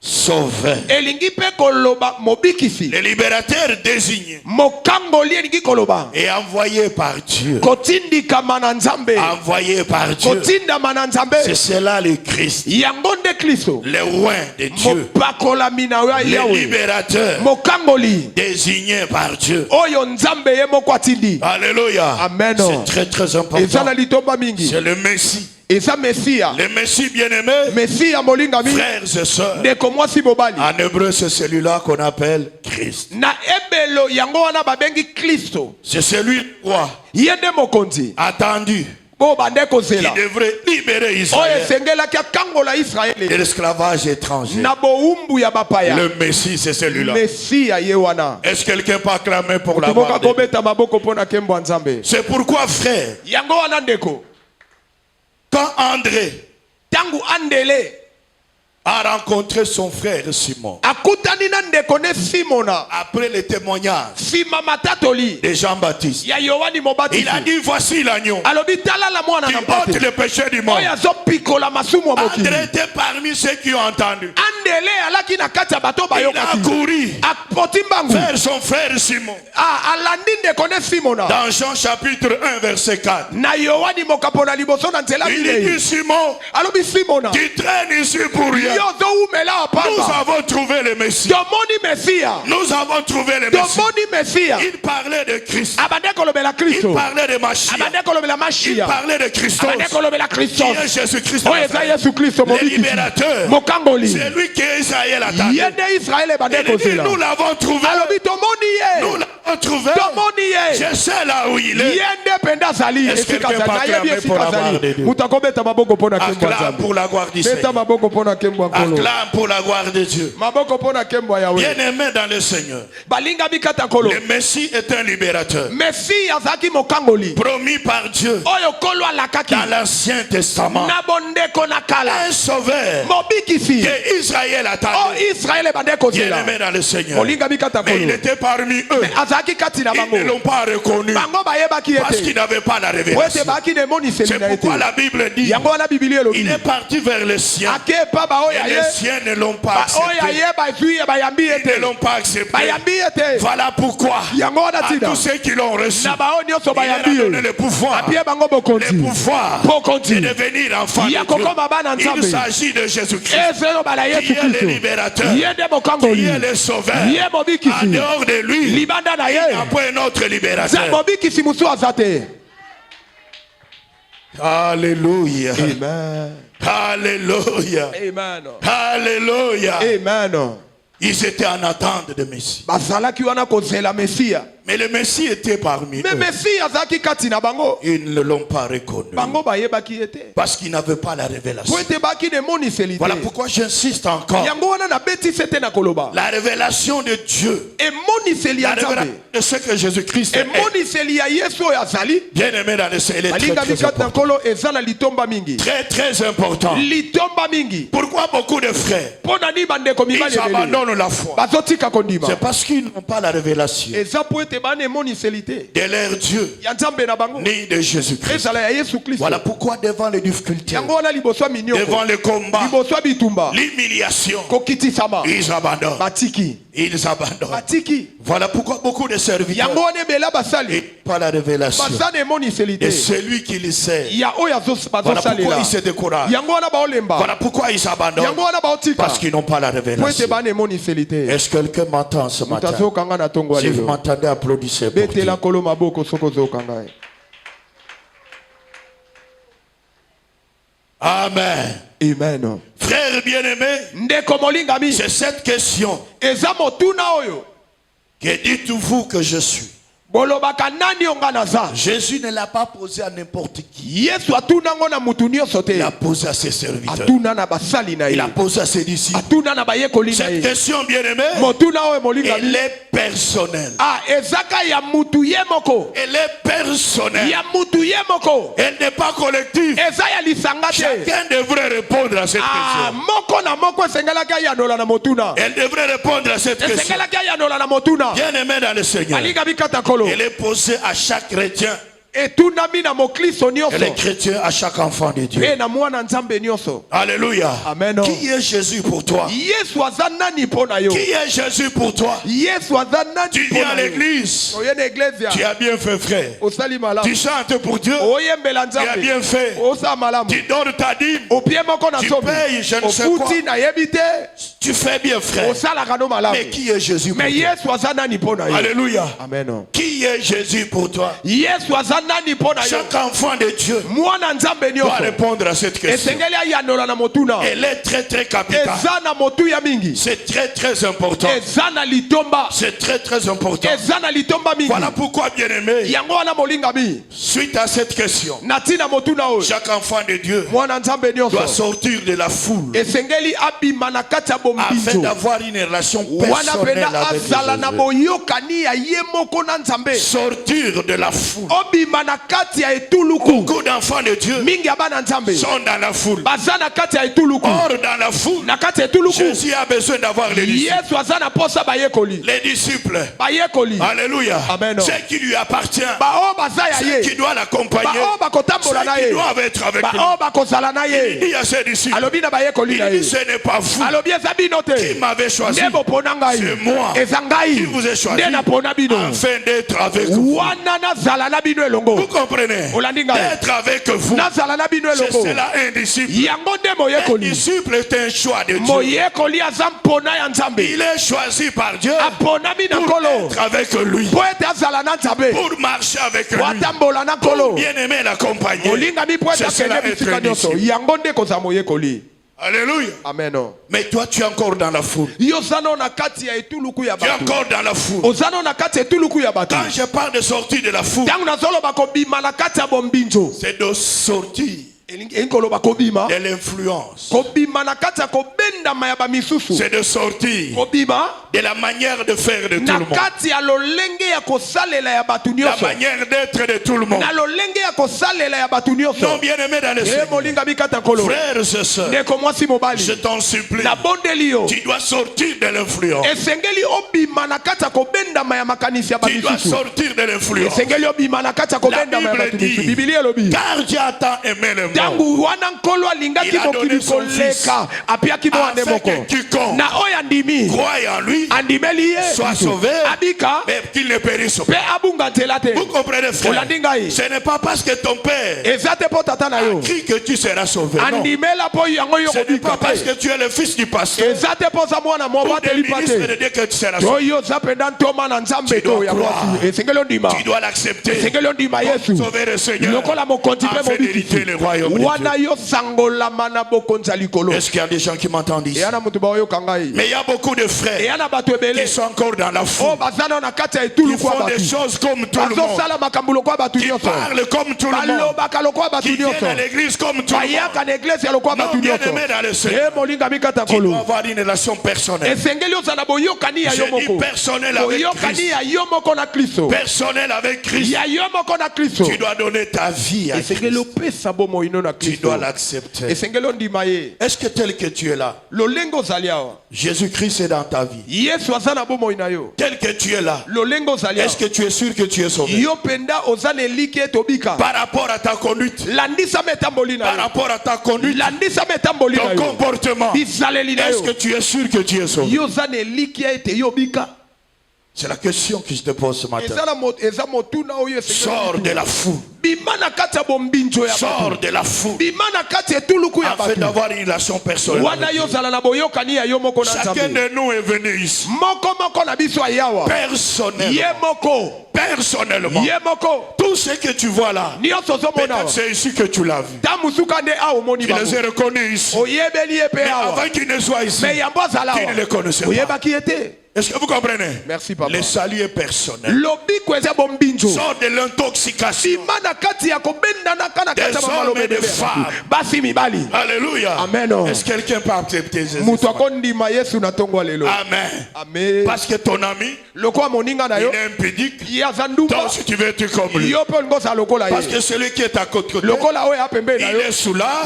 sauveur. elingi mpe koloba mobikisi Le libérateur désigné mokangoli elingi koloba et envoyé par Dieu. kotindikama na nzambe Envoyé par Dieu. kotindama na nzambe C'est cela le Christ. yango nde kristo Le roi de Dieu. mopakolami na Le yawe libérateur mokangoli désigné par Dieu. oyo nzambe ye moko atindi Alléluia. Amen. C'est très très eza important. na litomba mingi C'est le Messie. eza mesiya Le Messie bien-aimé, mesiya molingami frères et sœurs. ndeko mwasi mobali En hébreu, c'est celui-là qu'on appelle Christ. na ebelo yango wana babengi kristo C'est celui roi ye nde mokonzi attendu po bande qui kozela devrait libérer oyo Israël esengelaki akangola de israele l'esclavage étranger. na bowumbu ya bapaya Le Messie, c'est celui-là. mesiya ye wana Est-ce que quelqu'un peut acclamer pour la tomoka gloire de Dieu? kobeta maboko mpo na nkembo ya nzambe C'est pourquoi, frère, yango wana ndeko quand André ntango andele a rencontré son frère Simon, akutani na ndeko ne simona après le témoignage nsima matatoli de Jean-Baptiste, ya yohani il mobatisi a dit, voici l'agneau alobi talala mwana qui na ôte mpate le péché du monde. oyo azopikola masumu ya mokili André était parmi ceux qui ont entendu. andele alaki na kati ya bato Il a bayokaki couru apoti mbangu vers son frère Simon. alandi ndeko ne simona Dans Jean chapitre 1 verset 4, na yohani mokapo na liboso na nzela il bilei dit, Simon, alobi simona tu traînes ici pour rien. yo ozowumela Nous apamba avons trouvé le Messie. tomoni mesiya Nous avons trouvé le Messie. tomoni mesiya Il parlait de Christ. abande kolobela Il kristo parlait de Mashiach. abande kolobela Il mashiya parlait de Christos. abande kolobela Qui kristos est Jésus-Christ. oyo eza yesu kristo Le mobikisi libérateur. mokangoli C'est lui qui est Israël attendait. ye nde israele ebande Il dit, kozela nous l'avons trouvé. alobi tomoni Nous ye l'avons trouvé. tomoni ye Je sais là où il est. ye nde mpenza azali Est-ce esika quelqu'un azali peut nayebi acclamer pour esika la gloire de azali Dieu? moto akobeta maboko mpo na nkembo ya Acclame nzambe pour la gloire du beta Seigneur. maboko mpo na nkembo ya nkolo Acclame pour la gloire de Dieu. maboko mpo na nkembo ya yawe Bien-aimé dans le Seigneur, balingami kata nkolo le Messie est un libérateur mesi azalaki mokangoli promis par Dieu oyo nkolo alakaki dans l'Ancien Testament. na bondeko na kala Un sauveur mobikisi que Israël o attendait. israele ebande kozela Bien-aimé dans le Seigneur. olingami kata Mais il nkolo était parmi eux. Ils ne l'ont pas reconnu parce qu'ils n'avaient pas la révélation. C'est pourquoi la Bible dit il est parti vers les siens et les siens ne l'ont pas accepté. Ils ne l'ont pas accepté. Voilà pourquoi à tous ceux qui l'ont reçu, il leur a donné le pouvoir de devenir enfants de Dieu. Il s'agit de Jésus-Christ qui est le libérateur, qui est le sauveur. En dehors de lui, il n'y a pas un autre libérateur. Alléluia. Amen. Alléluia. Amen. Alléluia. Amen. Ils étaient en attente de Messie. Mais le Messie était parmi eux. Ils ne l'ont pas reconnu parce qu'ils n'avaient pas la révélation. Voilà pourquoi j'insiste encore. La révélation de Dieu, la révélation de ce que Jésus-Christ est. Bien aimé dans le Seigneur, très très important. Pourquoi beaucoup de frères ils abandonnent la foi? C'est parce qu'ils n'ont pas la révélation de leur Dieu ni de Jésus-Christ. Voilà pourquoi devant les difficultés, devant les combats, l'humiliation, ils abandonnent. Ils abandonnent. Voilà pourquoi beaucoup de serviteurs n'ont pas la révélation de celui qui les sert. Voilà pourquoi ils se découragent. Voilà pourquoi ils abandonnent. Parce qu'ils n'ont pas la révélation. Est-ce que quelqu'un m'entend ce matin? Si vous m'entendez, applaudissez pour Dieu. Amen. Amen. Frère bien-aimé, c'est cette question que dites-vous que je suis? Jésus ne l'a pas posé à n'importe qui. Il l'a posé à ses serviteurs. Il l'a posé à ses disciples. Cette question, bien-aimée, elle est personnelle. Elle est personnelle. Elle n'est pas collective. Chacun devrait répondre à cette question. Elle devrait répondre à cette question. Bien-aimé dans le Seigneur. Elle est posée à chaque chrétien. Et les chrétiens à chaque enfant de Dieu. Alléluia. Amen. Qui est Jésus pour toi? Qui est Jésus pour toi? Tu viens à l'église. Tu as bien fait, frère. Tu chantes pour Dieu. Tu as bien fait. Tu donnes ta dîme. Tu payes je ne sais quoi. Tu fais bien, frère. Mais qui est Jésus pour toi? Alléluia. Amen. Qui est Jésus pour toi? Chaque enfant de Dieu doit répondre à cette question. Elle est très très capitale. C'est très très important. C'est très très important. Voilà pourquoi, bien aimé, suite à cette question, chaque enfant de Dieu doit sortir de la foule afin d'avoir une relation personnelle avec Jésus. Sortir de la foule. Beaucoup d'enfants de Dieu sont dans la foule. Or, dans la foule, Jésus a besoin d'avoir les disciples. Les disciples. Alléluia. Ceux qui lui appartiennent. Ceux qui doivent l'accompagner. Ceux qui doivent être avec lui. Il dit à ses disciples, il dit ce n'est pas vous qui m'avez choisi. C'est moi qui vous ai choisi afin d'être avec vous. Vous comprenez? Être avec vous, c'est cela un disciple. Un disciple est un choix de Dieu. Il est choisi par Dieu pour être avec lui, pour marcher avec lui, pour bien aimer l'accompagner. C'est cela être un disciple. Alléluia. Amen. Mais toi tu es encore dans la foule. Tu es encore dans la foule. Quand je parle de sortir de la foule, c'est de sortir de l'influence c'est de sortir de la manière de faire de tout le monde, la manière d'être de tout le monde. Non, bien aimé dans le Seigneur, frères et sœurs, je t'en supplie, tu dois sortir de l'influence. Tu dois sortir de l'influence. La Bible dit, car Dieu a tant aimé le monde, il a donné son fils, afin que quiconque croit en lui soit sauvé, mais qu'il ne périsse pas. Vous comprenez, frère? Ce n'est pas parce que ton père a cru que tu seras sauvé. Non. Ce n'est pas parce que tu es le fils du pasteur ou des ministres de Dieu que tu seras sauvé. Tu dois croire. Tu dois l'accepter. Sauver le Seigneur en fidélité le royaume de Dieu. Est-ce qu'il y a des gens qui m'entendent ici? Mais il y a beaucoup de frères qui sont encore dans la foule, qui font des choses comme tout le monde, qui parlent comme tout le monde, qui viennent à l'église comme tout le monde. Non, bien aimé dans le Seigneur, tu dois avoir une relation personnelle. Je dis personnelle avec Christ. Personnel avec Christ. Tu dois donner ta vie à Christ. Tu dois l'accepter. Est-ce que tel que tu es là, Jésus-Christ est dans ta vie? Tel que tu es là, est-ce que tu es sûr que tu es sauvé? Par rapport à ta conduite, par rapport à ta conduite, ton comportement, est-ce que tu es sûr que tu es sauvé? C'est la question que je te pose ce matin. Sors de la foule. Sors de la foule. Afin d'avoir une relation personnelle. Chacun de nous est venu ici personnellement. Tout ce que tu vois là, peut-être c'est ici que tu l'as vu. Tu les as reconnus ici. Mais avant qu'ils ne soient ici, tu ne les connaissais pas. Est-ce que vous comprenez? Merci, papa. Le salut est personnel. Sors de l'intoxication des hommes et des femmes. Alléluia. Amen. Est-ce que quelqu'un peut accepter Jésus? Amen. Amen. Parce que ton ami, il est impédique. Toi aussi tu veux être comme lui. Parce que celui qui est à côté, il est sous là.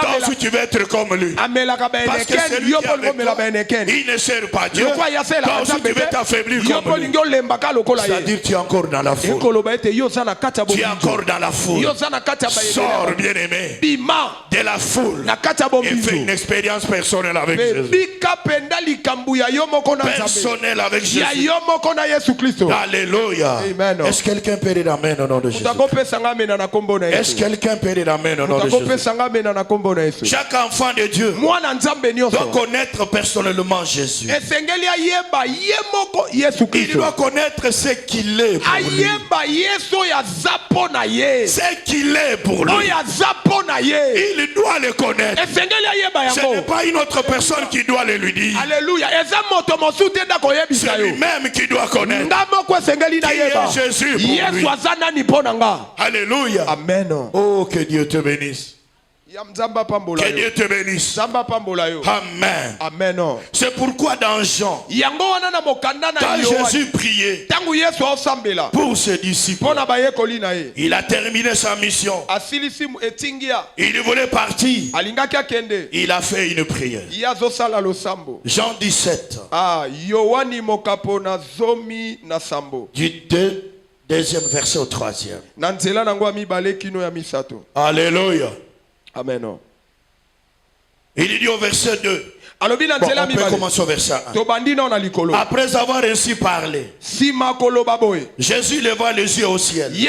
Toi aussi tu veux être comme lui. Parce que celui qui est avec toi, il ne sert pas Dieu. Toi aussi tu veux t'affaiblir comme lui. C'est-à-dire tu es encore dans la foule. Tu es encore dans la foule. Sors, bien-aimé, de la foule et fais une expérience personnelle avec Jésus. Personnelle avec Jésus. Alléluia. Est-ce que quelqu'un peut dire amen au nom de Jésus? Est-ce que quelqu'un peut dire amen au nom de Jésus? Chaque enfant de Dieu doit connaître personnellement Jésus. Il doit connaître ce qu'il est pour lui. Ce qu'il est pour lui. Il doit le connaître. Ce n'est pas une autre personne qui doit le lui dire. Alléluia. C'est lui-même qui doit connaître qui est Jésus pour lui. Alléluia. Amen. Oh, que Dieu te bénisse. Que Dieu te bénisse. Amen. Amen. C'est pourquoi dans Jean, quand Jésus priait pour ses disciples, il a terminé sa mission. Il voulait partir. Il a fait une prière. Jean 17. Du deuxième verset au 3e. Alléluia. Amen. Il dit au verset 2. Bon, on peut commencer au verset 1. Après avoir ainsi parlé, Jésus leva les yeux au ciel et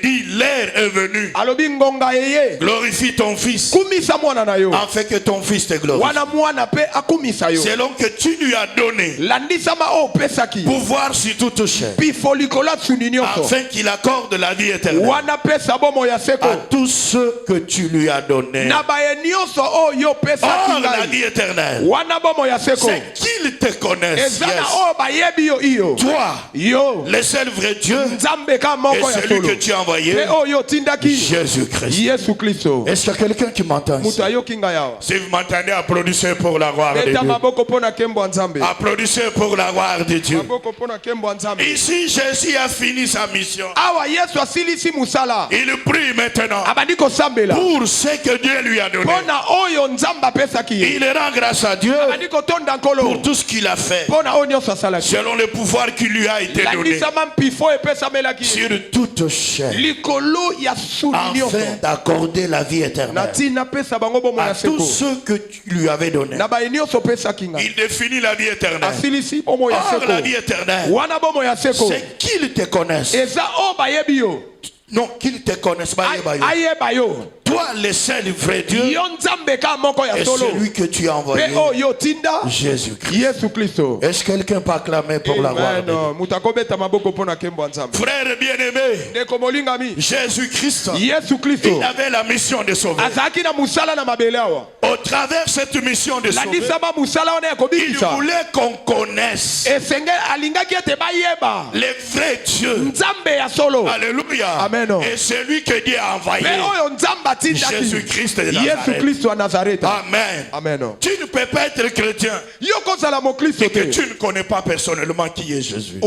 dit, l'heure est venue. Glorifie ton fils, afin que ton fils te glorifie. Selon que tu lui as donné pouvoir sur toute chair, afin qu'il accorde la vie éternelle à tous ceux que tu lui as donnés. Or, la vie éternelle, c'est qu'il te connaissent. Yes. Toi, le seul vrai Dieu, et celui que tu as envoyé, Jésus-Christ. Est-ce qu'il y a quelqu'un qui m'entend ici? Si vous m'entendez, applaudissez pour la gloire de Dieu. Applaudissez pour la gloire de Dieu. Ici, Jésus a fini sa mission. Il prie maintenant pour ce que Dieu lui a donné. Il rend grâce à Dieu pour tout ce qu'il a fait, selon le pouvoir qui lui a été donné sur toute chair, afin d'accorder la vie éternelle à tous ceux que tu lui avais donné. Il définit la vie éternelle. Or, la vie éternelle, c'est qu'ils te connaissent. Non, qu'ils te connaissent. Toi, le seul vrai Dieu, et celui que tu as envoyé, Jésus-Christ. Est-ce que quelqu'un peut acclamer pour la gloire de Dieu? Frère bien-aimé, Jésus-Christ, il avait la mission de sauver. Au travers de cette mission de sauver, il voulait qu'on connaisse le vrai Dieu. Alléluia. Amen. Et celui que Dieu a envoyé, Jésus-Christ de Nazareth. Amen. Amen. Tu ne peux pas être chrétien et que tu ne connais pas personnellement qui est Jésus.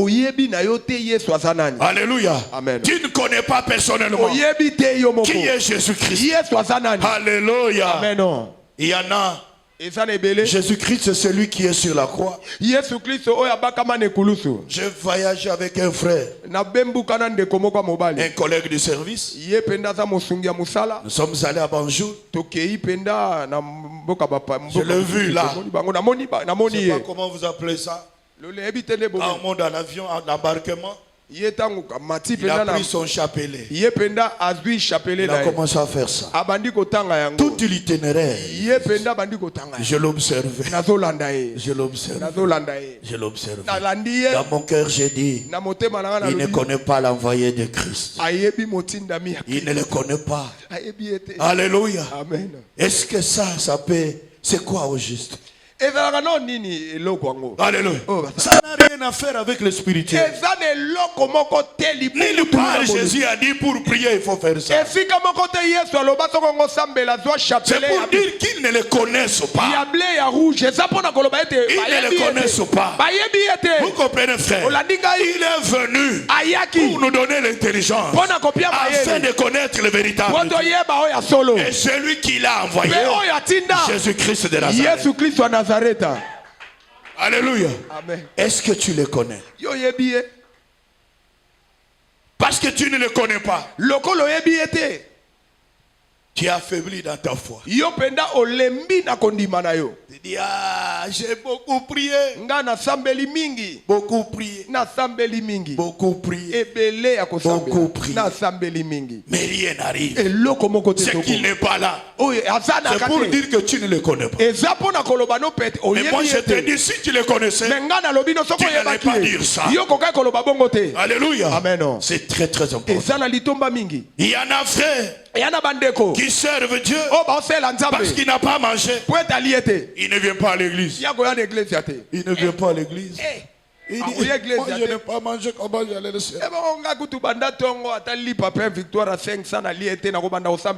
Alléluia. Amen. Tu ne connais pas personnellement qui est Jésus-Christ. Alléluia. Amen. Il y en a. Jésus-Christ, c'est celui qui est sur la croix. J'ai voyagé avec un frère, un collègue de service. Nous sommes allés à Banjul. Je l'ai vu là. Je ne sais pas comment vous appelez ça. Quand on monte dans l'avion, en embarquement, il a pris son chapelet. Il a commencé à faire ça. Tout l'itinéraire, je l'observais. Je l'observais. Je l'observais. Dans mon cœur, j'ai dit, il ne connaît pas l'envoyé de Christ. Il ne le connaît pas. Alléluia. Est-ce que ça peut... C'est quoi au juste? Alléluia. Ça n'a rien à faire avec le spirituel. Nulle part Jésus a dit pour prier il faut faire ça. C'est pour dire qu'ils ne le connaissent pas. Ils ne le connaissent pas. Vous comprenez, frère? Il est venu pour nous donner l'intelligence afin de connaître le véritable Dieu. Et celui qui l'a envoyé, Jésus-Christ de Nazareth. Alléluia. Amen. Est-ce que tu le connais? Parce que tu ne le connais pas, tu es affaibli dans ta foi. Tu dis, ah, j'ai beaucoup prié. Beaucoup prié. Beaucoup prié. Beaucoup prié. Mais rien n'arrive. C'est qu'il n'est pas là. C'est pour dire que tu ne le connais pas. Mais moi je te dis, si tu le connaissais, tu n'allais pas dire ça. Alléluia. Amen. C'est très très important. Il y en a, frère, qui servent Dieu parce qu'il n'a pas mangé. Il ne vient pas à l'église. Il ne vient pas à l'église. Il dit, moi je n'ai pas mangé, comment j'allais le servir?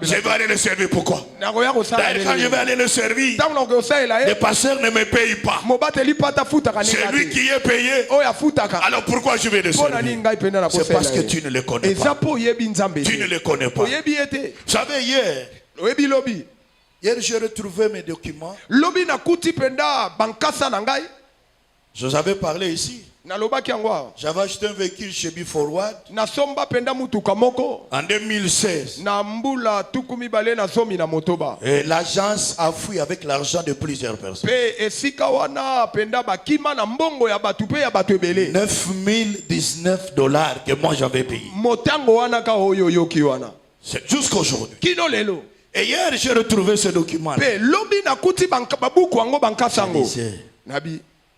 Je vais aller le servir, pourquoi? D'ailleurs, quand je vais aller le servir, le pasteur ne me paye pas. C'est lui qui est payé. Alors pourquoi je vais le servir? C'est parce que tu ne le connais pas. Tu ne le connais pas. Vous savez, hier, j'ai retrouvé mes documents. Je vous avais parlé ici. J'avais acheté un véhicule chez B-Forward en 2016. Et l'agence a fui avec l'argent de plusieurs personnes. 9,019 $ que moi j'avais payé. C'est jusqu'aujourd'hui. Et hier j'ai retrouvé ce document.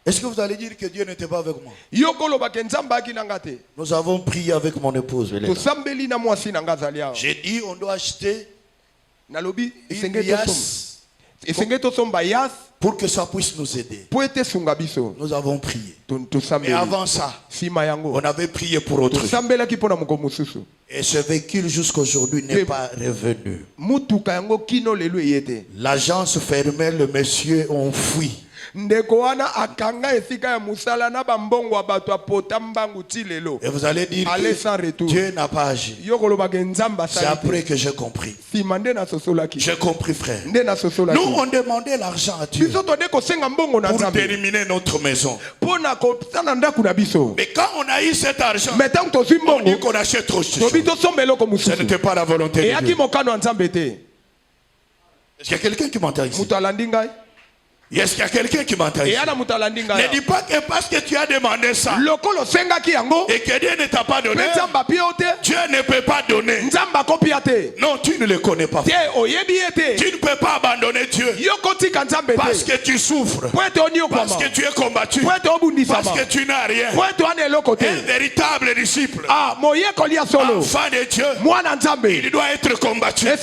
Est-ce que vous allez dire que Dieu n'était pas avec moi? Nous avons prié avec mon épouse. J'ai dit on doit acheter une liasse pour que ça puisse nous aider. Nous avons prié. Mais avant ça, on avait prié pour autrui. Et ce véhicule jusqu'aujourd'hui n'est pas revenu. L'agence fermée, le monsieur ont fui. Et vous allez dire que Dieu n'a pas agi. C'est après que j'ai compris. J'ai compris, frère. Nous, on demandait l'argent à Dieu pour terminer notre maison. Mais quand on a eu cet argent, on dit qu'on achète trop cher. Ce n'était pas la volonté de Dieu. Est-ce qu'il y a quelqu'un qui m'entend ici? Est-ce qu'il y a quelqu'un qui m'entend ici? Ne dis pas que parce que tu as demandé ça et que Dieu ne t'a pas donné, Dieu ne peut pas donner. Non, tu ne le connais pas. Tu ne peux pas abandonner Dieu parce que tu souffres, parce que tu es combattu, parce que tu n'as rien. Un véritable disciple, enfant de Dieu, il doit être combattu. J'ai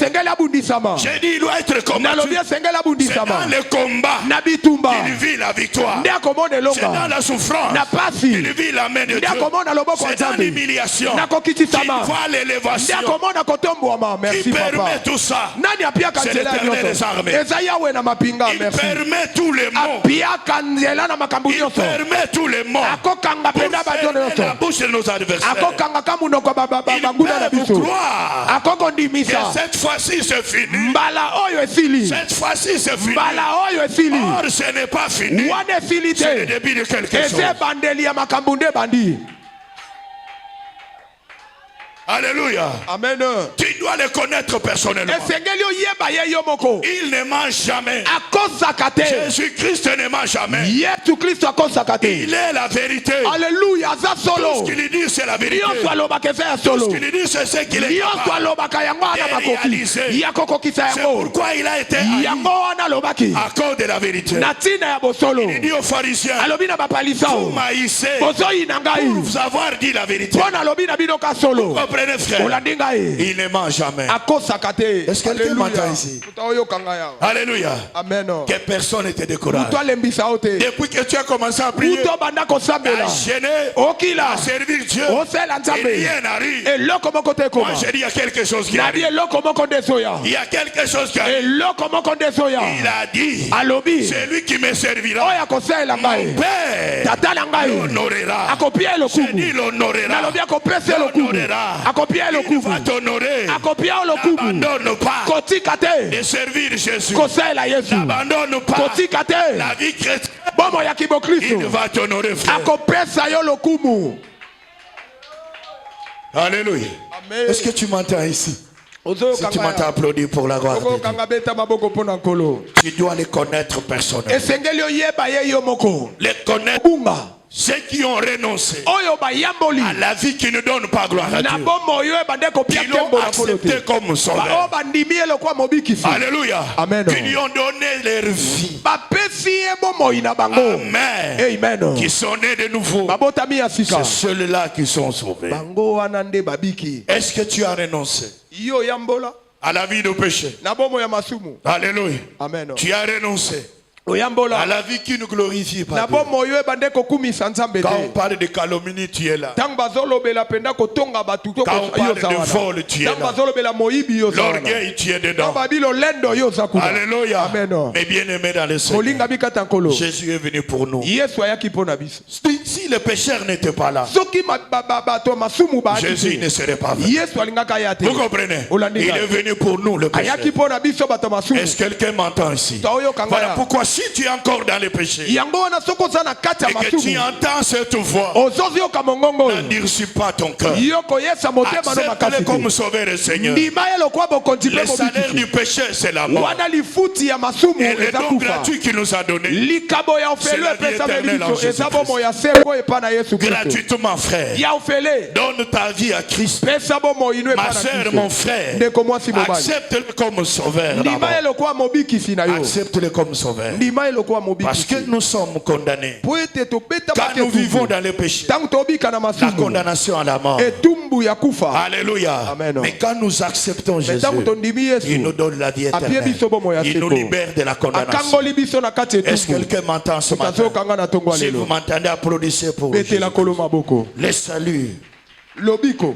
dit il doit être combattu. C'est dans le combat il vit la victoire. C'est dans la souffrance il vit la main de Dieu. C'est dans l'humiliation qu'il voit l'élévation. Qui permet tout ça? C'est l'Éternel des armées. Il permet tous les mots. Il permet tous les mots pour fermer la bouche de nos adversaires. Il peut vous croire que cette fois-ci c'est fini. Cette fois-ci c'est fini. Or, ce n'est pas fini. C'est le début de quelque chose. Alléluia. Amen. Tu dois le connaître personnellement. Il ne mange jamais. Jésus-Christ ne mange jamais. Il est la vérité. Alléluia. Tout ce qu'il dit c'est la vérité. Tout ce qu'il dit c'est ce qu'il est capable de réaliser. C'est pourquoi il a été haï à cause de la vérité. Il dit aux pharisiens, vous m'haïssez pour vous avoir dit la vérité. Comprenez, frère, il ne ment jamais. Est-ce que quelqu'un m'entend ici? Alléluia. Amen. Que personne ne te décourage. Depuis que tu as commencé à prier, à gêner, à servir Dieu, et rien n'arrive. Moi j'ai dit il y a quelque chose qui arrive. Il y a quelque chose qui arrive. Il a dit, c'est lui qui me servira. Mon Père l'honorera. J'ai dit l'honorera. Il va t'honorer. N'abandonne pas de servir Jésus. N'abandonne pas la vie chrétienne. Il va t'honorer, frère. Alléluia. Est-ce que tu m'entends ici? Si tu m'entends applaudir pour la gloire de Dieu, tu dois les connaître personnellement. Les connaître. Ceux qui ont renoncé à la vie qui ne donne pas gloire à Dieu, qui l'ont accepté comme sauveur. Alléluia. Amen. Qui lui ont donné leur vie. Amen. Qui sont nés de nouveau. C'est ceux-là qui sont sauvés. Est-ce que tu as renoncé à la vie de péché? Alléluia. Amen. Tu as renoncé à la vie qui nous glorifie pas. Quand on parle de calomnie, tu es là. Quand on parle de vol, tu es là. L'orgueil, tu es dedans. Alléluia. Mais bien aimé dans le Seigneur, Jésus est venu pour nous. Si le pécheur n'était pas là, Jésus ne serait pas venu. Vous comprenez? Il est venu pour nous, le pécheur. Est-ce que quelqu'un m'entend ici? Voilà pourquoi si tu es encore dans le péché et que tu entends cette voix, n'endurcis pas ton cœur. Accepte-le comme sauveur et Seigneur. Le salaire du péché, c'est la mort. Et le don gratuit qu'il nous a donné, c'est la vie éternelle en Jésus-Christ. Gratuitement, frère, donne ta vie à Christ. Ma soeur, mon frère, accepte-le comme sauveur. Accepte-le comme sauveur. Parce que nous sommes condamnés. Quand nous vivons dans le péché, la condamnation à la mort. Alléluia. Amen. Mais quand nous acceptons Jésus, il nous donne la vie éternelle. Il nous libère de la condamnation. Est-ce que quelqu'un m'entend ce matin? Si vous m'entendez, applaudissez pour Jésus. Le salut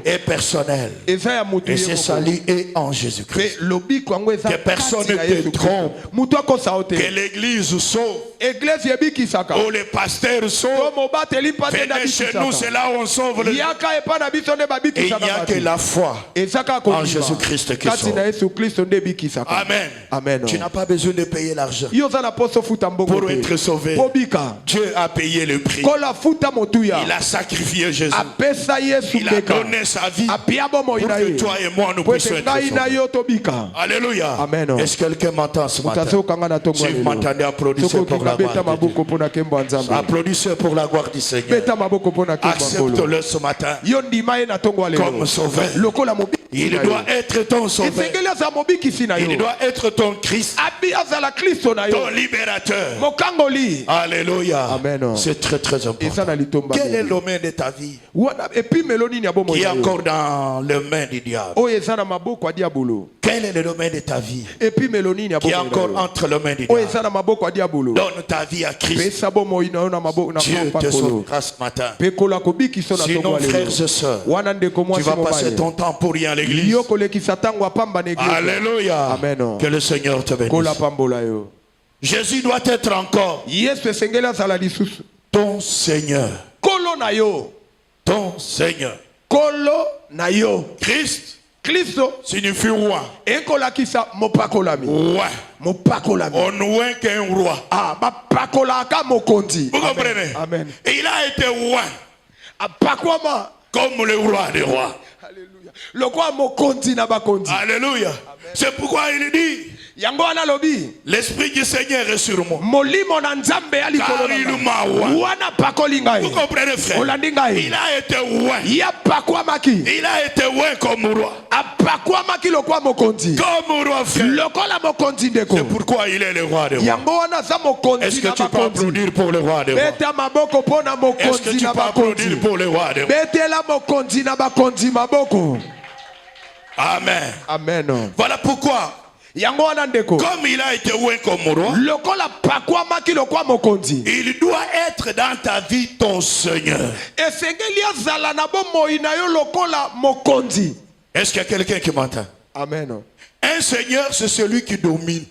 est personnel. Et ce salut est en Jésus-Christ. Que personne ne te trompe. Que l'église sauve. Où les pasteurs sauvent. Venez chez nous, c'est là où on sauve le. Et il n'y a que la foi en Jésus-Christ qui sauve. Amen. Amen. Tu n'as pas besoin de payer l'argent pour être sauvé. Dieu a payé le prix. Il a sacrifié Jésus. Il a donné sa vie pour que toi et moi nous puissions être sauvés. Alléluia. Amen. Est-ce que quelqu'un m'entend ce matin? Si vous m'entendez, applaudissez pour la gloire de Dieu. Applaudissez pour la gloire du Seigneur. Accepte-le ce matin comme sauveur. Il doit être ton sauveur. Il doit être ton Christ, ton libérateur. Alléluia. C'est très très important. Quel est le domaine de ta vie qui est encore dans les mains du diable? Quel est le domaine de ta vie qui est encore entre les mains du diable? Donne ta vie à Christ. Dieu te sauvera ce matin. Sinon, frères et sœurs, tu vas passer ton temps pour rien à l'église. Alléluia. Amen. Que le Seigneur te bénisse. Jésus doit être encore ton Seigneur. Ton Seigneur. Christ signifie roi. Roi. On loin qu'un roi. Vous comprenez? Amen. Et il a été roi. Comme le roi des rois. Alléluia. C'est pourquoi il dit l'Esprit du Seigneur est sur moi. Car il m'a roi. Vous comprenez, frère? Il a été roi. Il a été roi comme roi. Comme roi, frère. C'est pourquoi il est le roi des rois. Est-ce que tu peux applaudir pour le roi des rois? Est-ce que tu peux applaudir pour le roi des rois? Amen. Amen. Voilà pourquoi, comme il a été roi comme roi, il doit être dans ta vie ton Seigneur. Est-ce qu'il y a quelqu'un qui m'entend? Amen. Un Seigneur, c'est celui qui domine.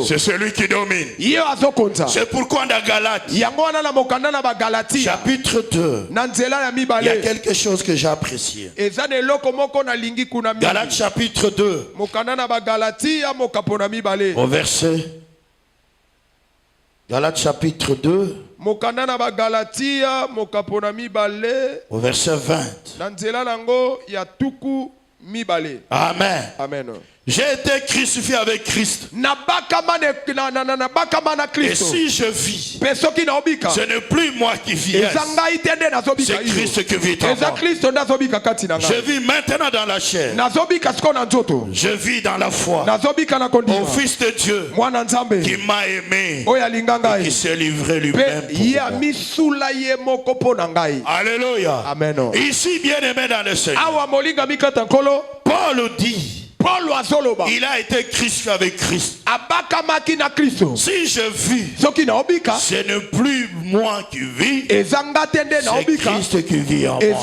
C'est celui qui domine. C'est pourquoi dans Galates chapitre 2, il y a quelque chose que j'ai apprécié. Galates chapitre 2 au verset, Galates chapitre 2 au verset 20. Amen. Amen. J'ai été crucifié avec Christ. Et si je vis, ce n'est plus moi qui vis, c'est Christ qui vit en moi. Je vis maintenant dans la chair. Je vis dans la foi au Fils de Dieu qui m'a aimé et qui s'est livré lui-même pour moi. Alléluia. Amen. Ici, bien aimé dans le Seigneur, Paul dit, il a été crucifié avec Christ. Si je vis, ce n'est plus moi qui vis, c'est Christ qui vit en moi.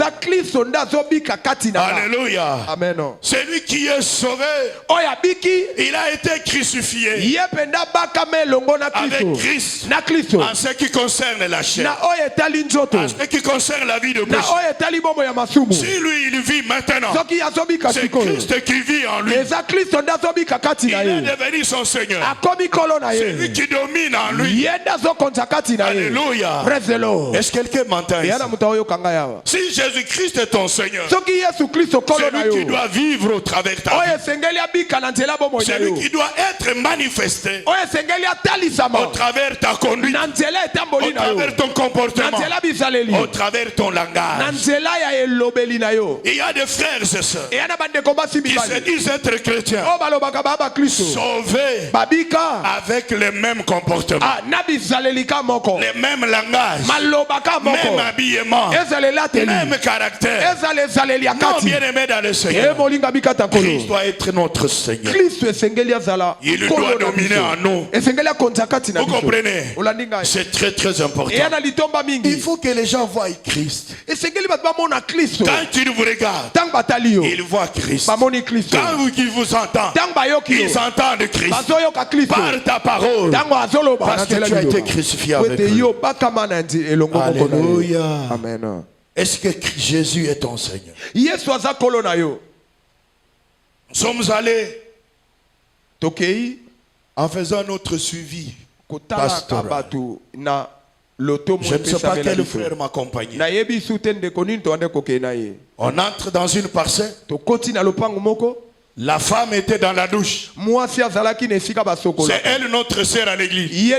Alléluia. Amen. Celui qui est sauvé, il a été crucifié avec Christ en ce qui concerne la chair, en ce qui concerne la vie de péché. Si lui il vit maintenant, c'est Christ qui vit en lui. Il est devenu son Seigneur. C'est lui qui domine en lui. Alléluia. Est-ce que quelqu'un m'entend ici? Si Jésus-Christ est ton Seigneur, c'est lui qui doit vivre au travers de ta vie. C'est lui qui doit être manifesté au travers de ta conduite, au travers de ton comportement, au travers de ton langage. Il y a des frères et sœurs qui se disent être chrétien. Sauvé avec le même comportement. Les mêmes langages. Même habillement. Même caractère. Non, bien aimé dans le Seigneur. Christ doit être notre Seigneur. Il doit dominer en nous. Vous comprenez? C'est très très important. Il faut que les gens voient Christ. Quand ils vous regardent, ils voient Christ. Quand ils vous entendent, ils entendent Christ. Par ta parole. Parce que tu as été crucifié avec lui. Alléluia. Amen. Est-ce que Jésus est ton Seigneur? Nous sommes allés en faisant notre suivi pastoral. Je ne sais pas quel frère m'accompagnait. On entre dans une parcelle. La femme était dans la douche. C'est elle notre sœur à l'église.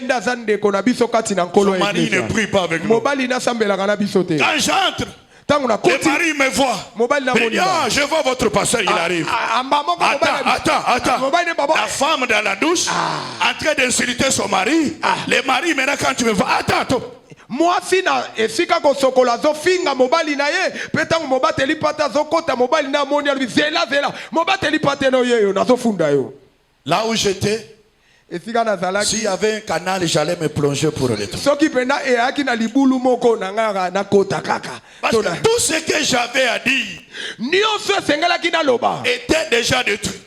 Son mari ne prie pas avec nous. Quand j'entre, le mari me voit. Ah, je vois votre pasteur, il arrive. Attends. La femme dans la douche, en train d'insulter son mari. Le mari, maintenant, quand tu me vois, attends. Moi si na esika ko sokola zo finga mobali na ye petango mobateli pata zo kota mobali na moni ali zela mobateli pata no yeyo na zo funda yo. Là où j'étais, s'il y avait un canal, j'allais me plonger pour le temps. Parce que tout ce que j'avais à dire était déjà détruit.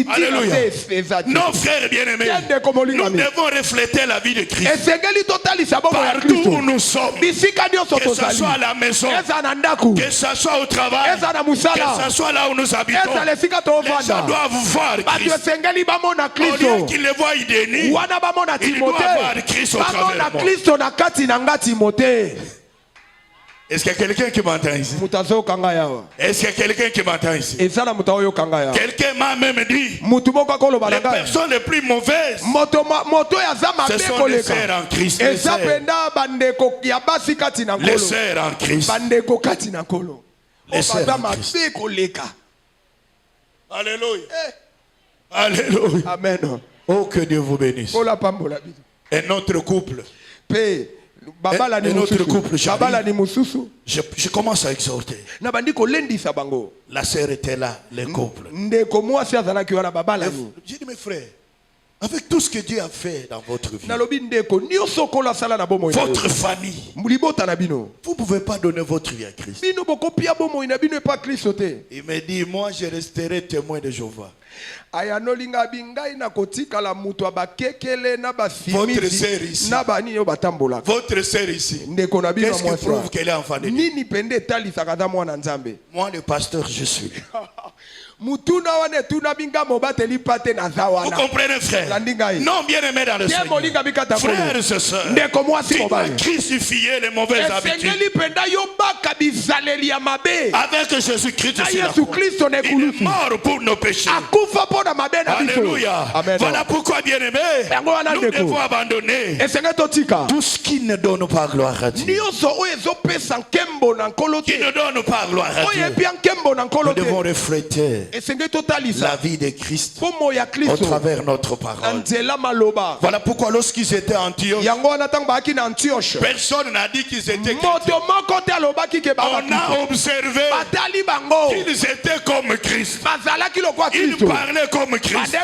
Alléluia. Nos frères bien-aimés, nous devons refléter la vie de Christ partout où nous sommes. Que ce soit à la maison, que ce soit au travail, que ce soit là où nous habitons. Les gens doivent voir Christ. Au lieu qu'il le voie, il dénie. Il doit voir Christ au travers de moi. Est-ce qu'il y a quelqu'un qui m'entend ici? Est-ce qu'il y a quelqu'un qui m'entend ici? Quelqu'un m'a même dit, les personnes les plus mauvaises, ce sont les sœurs en Christ. Les sœurs en Christ. Les sœurs en Christ. Alléluia. Alléluia. Amen. Oh, que Dieu vous bénisse. Et notre couple. Notre couple, je commence à exhorter. La sœur était là, le couple. J'ai dit, mes frères, avec tout ce que Dieu a fait dans votre vie, votre famille, vous ne pouvez pas donner votre vie à Christ. Il me dit, moi je resterai témoin de Jéhovah. Votre sœur ici, qu'est-ce qui prouve qu'elle est enfant de Dieu? Moi le pasteur je suis. Vous comprenez, frère? Non, bien aimé dans le Seigneur. Frères et sœurs, tu dois crucifier les mauvaises habitudes. Avec Jésus-Christ, il est mort pour nos péchés. Alléluia. Voilà pourquoi, bien aimé, nous devons abandonner tout ce qui ne donne pas gloire à Dieu. Qui ne donne pas gloire à Dieu. Nous devons refléter la vie de Christ au travers de notre parole. Voilà pourquoi lorsqu'ils étaient à Antioche, personne n'a dit qu'ils étaient chrétiens. On a observé qu'ils étaient comme Christ. Ils parlaient comme Christ.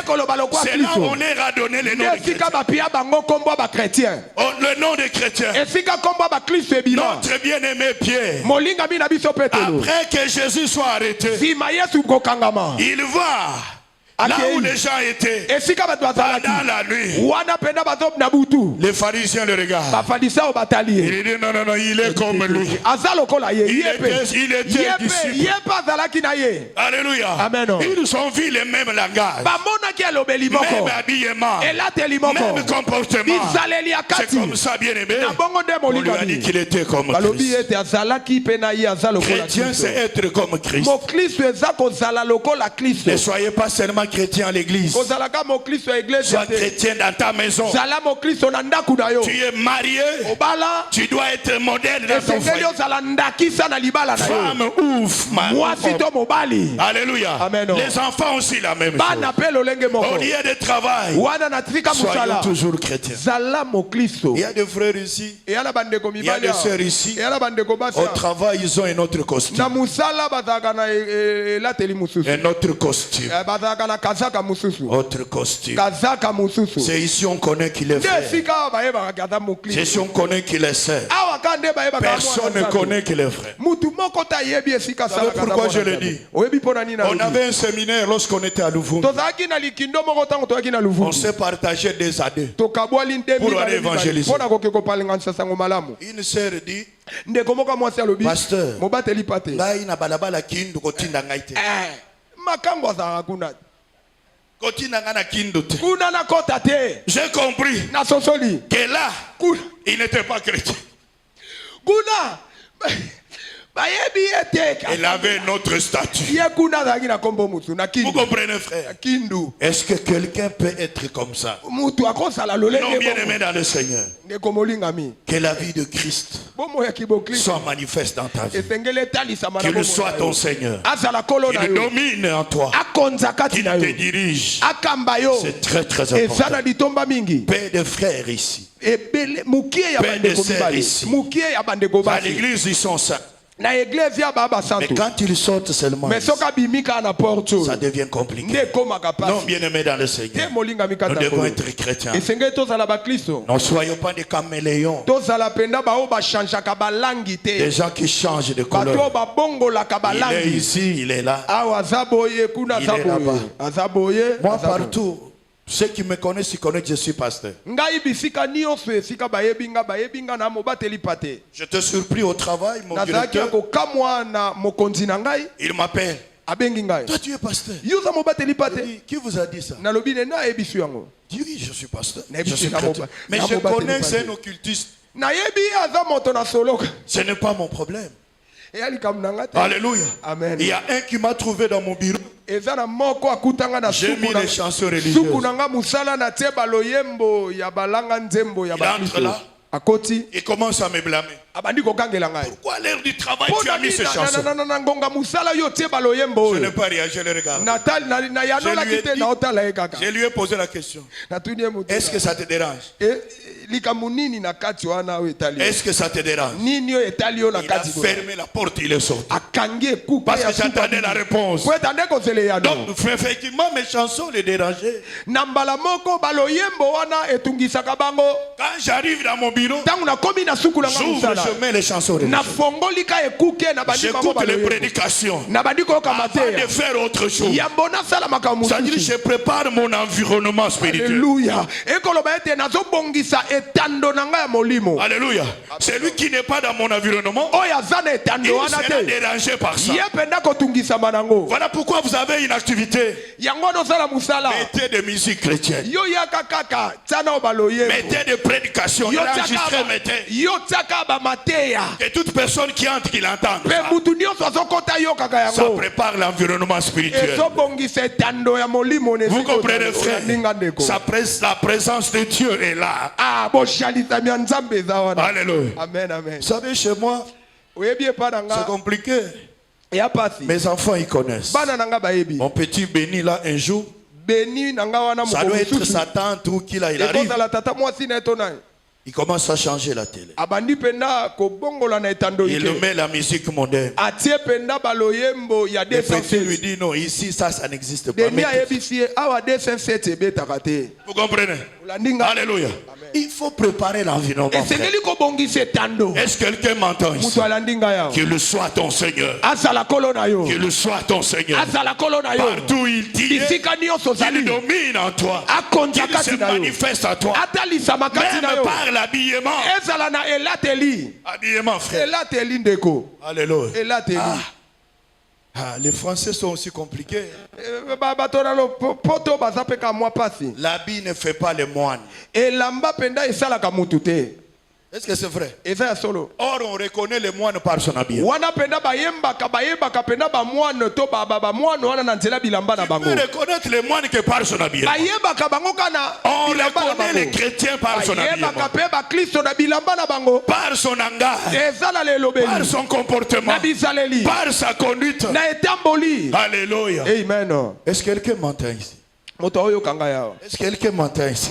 C'est là où on leur a donné le nom de chrétien. Le nom de chrétien. Notre bien-aimé Pierre, après que Jésus soit arrêté, il va là où les gens étaient pendant la nuit. Les pharisiens le regardent. Il dit non, il est comme lui. Il était disciple. Alléluia. Amen. Ils ont vu les mêmes langages, même habillement, même comportement. C'est comme ça, bien aimé. On lui a dit qu'il était comme Christ. Chrétien, c'est être comme Christ. Ne soyez pas seulement seulement chrétien à l'église. Sois chrétien dans ta maison. Tu es marié. Tu dois être modèle dans ton foyer. Femme ouf. Alléluia. Amen. Les enfants aussi la même chose. Au lieu de travail, soyons toujours chrétiens. Il y a des frères ici. Il y a des sœurs ici. Au travail, ils ont un autre costume. Un autre costume. Autre costume. C'est ici on connaît qu'il est frère. C'est ici on connaît qu'il est sœur. Personne ne connaît qu'il est frère. Savez pourquoi je le dis? On avait un séminaire lorsqu'on était à Louvain. On s'est partagé des années pour aller évangéliser. Une sœur dit, pasteur, j'ai compris que là, il n'était pas chrétien. Il avait notre statut. Vous comprenez, frère? Est-ce que quelqu'un peut être comme ça? Non, bien aimé dans le Seigneur. Que la vie de Christ soit manifeste dans ta vie. Qu'il soit ton Seigneur. Qu'il domine en toi. Qu'il te dirige. C'est très très important. Père de frères ici. Père de sœurs ici. À l'église, ils sont saints. Mais quand ils sortent seulement, ça devient compliqué. Non, bien aimé dans le Seigneur, nous devons être chrétiens. Ne soyons pas des caméléons, des gens qui changent de couleur. Il est ici, il est là, il est là-bas. Moi, partout, ceux qui me connaissent, ils connaissent que je suis pasteur. J'étais surpris au travail, mon directeur. Il m'appelle. Toi, tu es pasteur. Qui vous a dit ça? Dis oui, je suis pasteur. Je suis chrétien. Mais je connais que c'est un occultiste. Ce n'est pas mon problème. Alléluia. Amen. Il y a un qui m'a trouvé dans mon bureau. J'ai mis les chansons religieuses. Il entre là. Il commence à me blâmer. Pourquoi à l'heure du travail tu as mis ces chansons? Je n'ai pas réagi, je le regarde. Je lui ai posé la question. Est-ce que ça te dérange? Est-ce que ça te dérange? Il a fermé la porte, il est sorti. Parce que j'attendais la réponse. Donc effectivement mes chansons les dérangeaient. Quand j'arrive dans mon bureau, j'ouvre, je mets les chansons. J'écoute les prédications avant de faire autre chose. C'est-à-dire que je prépare mon environnement spirituel. Alléluia. Celui qui n'est pas dans mon environnement, il sera dérangé par ça. Voilà pourquoi vous avez une activité. Mettez des musiques chrétiennes. Mettez des prédications. Enregistrez, mettez. Que toute personne qui entre, qu'il entende. Ça prépare l'environnement spirituel. Vous comprenez, frère? La présence de Dieu est là. Alléluia. Amen, amen. Vous savez, chez moi, c'est compliqué. Mes enfants, ils connaissent. Mon petit béni là, un jour, ça doit être sa tante ou qui là, il arrive. Il commence à changer la télé. Il met la musique moderne. Le petit lui dit non, ici ça n'existe pas. Vous comprenez? Alléluia. Il faut préparer l'environnement. Est-ce que quelqu'un m'entend ici? Qu'il soit ton Seigneur. Qu'il soit ton Seigneur. Partout il dit, qu'il domine en toi. Qu'il se manifeste en toi. Même par l'habillement. Habillement, frère. Alléluia. Les Français sont aussi compliqués. L'habit ne fait pas les moines. Est-ce que c'est vrai? Solo. Or, on reconnaît le moine par son habillement. Tu peux reconnaître les moines que par son habillement. On reconnaît les chrétiens par son habillement. Par son langage, par son comportement, par sa conduite. Alléluia. Amen. Est-ce que quelqu'un m'entend ici? Est-ce que quelqu'un m'entend ici? Si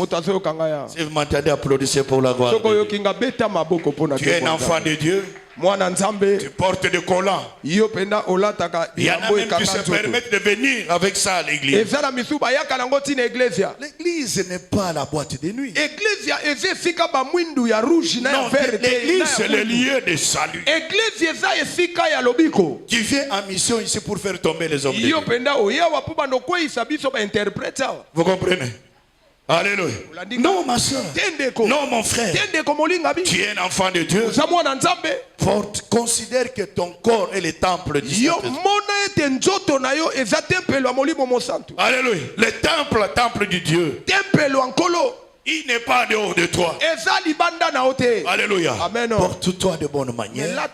vous m'entendez, applaudissez pour la gloire de Dieu. Tu es un enfant de Dieu. Tu portes des collants. Il y en a même qui se permettent de venir avec ça à l'église. L'église n'est pas la boîte de nuit. Non, l'église c'est le lieu de salut. Tu viens en mission ici pour faire tomber les hommes de Dieu. Vous comprenez? Alléluia. Non, ma soeur. Non, mon frère. Tu es un enfant de Dieu. Considère que ton corps est le temple du Saint-Esprit. Alléluia. Le temple du Dieu. Il n'est pas dehors de toi. Alléluia. Amen. Porte-toi de bonne manière.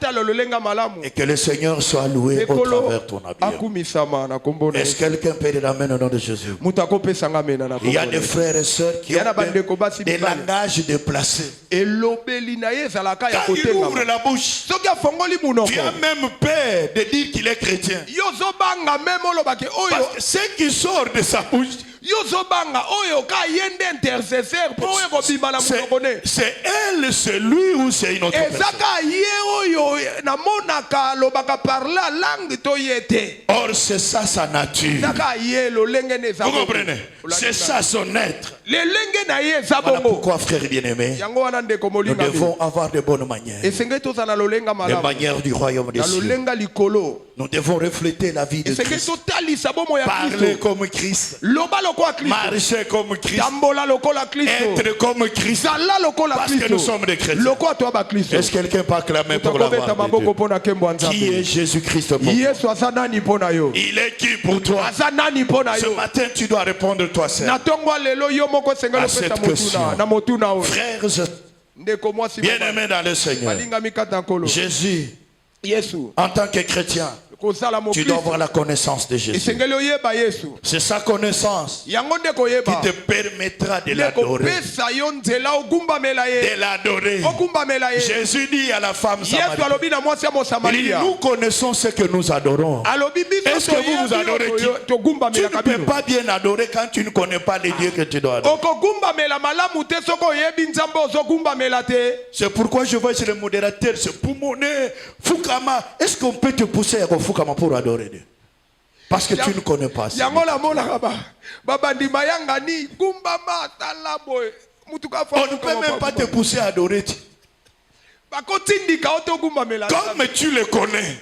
Et que le Seigneur soit loué au travers de ton habillement. Est-ce que quelqu'un peut dire amen au nom de Jésus? Il y a des frères et sœurs qui ont des langages déplacés. Quand il ouvre la bouche, tu as même peur de dire qu'il est chrétien. Parce que ce qui sort de sa bouche, c'est elle, c'est lui ou c'est une autre personne. Or c'est ça sa nature. Vous comprenez? C'est ça son être. Voilà pourquoi, frère bien-aimé, nous devons avoir de bonnes manières. Les manières du royaume des cieux. Nous devons refléter la vie de Christ. Parler comme Christ. Marcher comme Christ. Être comme Christ. Parce que nous sommes des chrétiens. Est-ce que quelqu'un peut acclamer pour la gloire de Dieu? Qui est Jésus-Christ pour toi? Il est qui pour toi? Ce matin tu dois répondre toi seul à cette question. Frères, bien-aimés dans le Seigneur, Jésus, en tant que chrétien, tu dois avoir la connaissance de Jésus. C'est sa connaissance qui te permettra de l'adorer. De l'adorer. Jésus dit à la femme samaritaine, nous connaissons ce que nous adorons. Est-ce que vous vous adorez qui? Tu ne peux pas bien adorer quand tu ne connais pas les dieux que tu dois adorer. C'est pourquoi je vois chez le modérateur ce poumonner, Fukama. Est-ce qu'on peut te pousser à Fukama pour adorer Dieu? Parce que tu ne connais pas ça. On ne peut même pas te pousser à adorer Dieu. Comme tu le connais,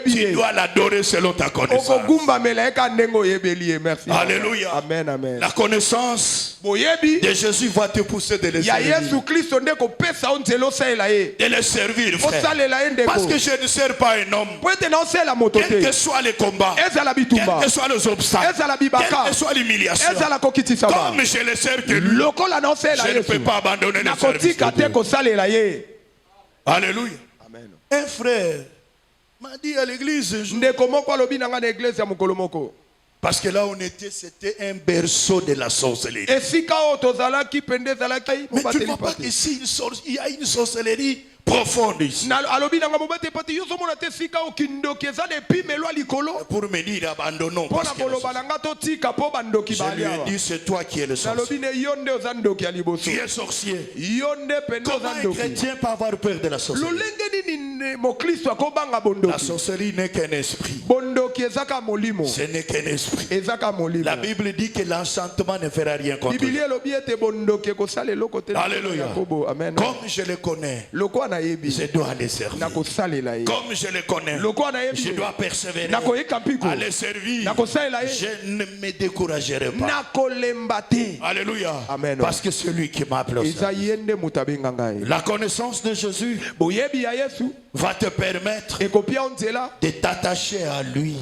tu dois l'adorer selon ta connaissance. Alléluia. Amen, amen. La connaissance de Jésus va te pousser de le servir. De le servir, frère. Parce que je ne sers pas un homme. Quel que soit les combats, quels que soient les obstacles, quelle que soit l'humiliation, comme je le sers que lui, je ne peux pas abandonner le service de Dieu. Alléluia. Amen. Un frère m'a dit à l'église un jour, parce que là on était, c'était un berceau de la sorcellerie. Mais tu ne vois pas qu'ici il y a une sorcellerie profonde ici. Pour me dire abandonnons. Parce que je lui ai dit c'est toi qui es le sorcier. Tu es sorcier. Comment un chrétien peut avoir peur de la sorcellerie? La sorcellerie n'est qu'un esprit. Ce n'est qu'un esprit. La Bible dit que l'enchantement ne fera rien contre lui. Alléluia. Comme je le connais, je dois les servir. Comme je le connais, je dois persévérer à les servir. Je ne me découragerai pas. Alléluia. Amen. Parce que celui qui m'a appelé, la connaissance de Jésus va te permettre de t'attacher à lui.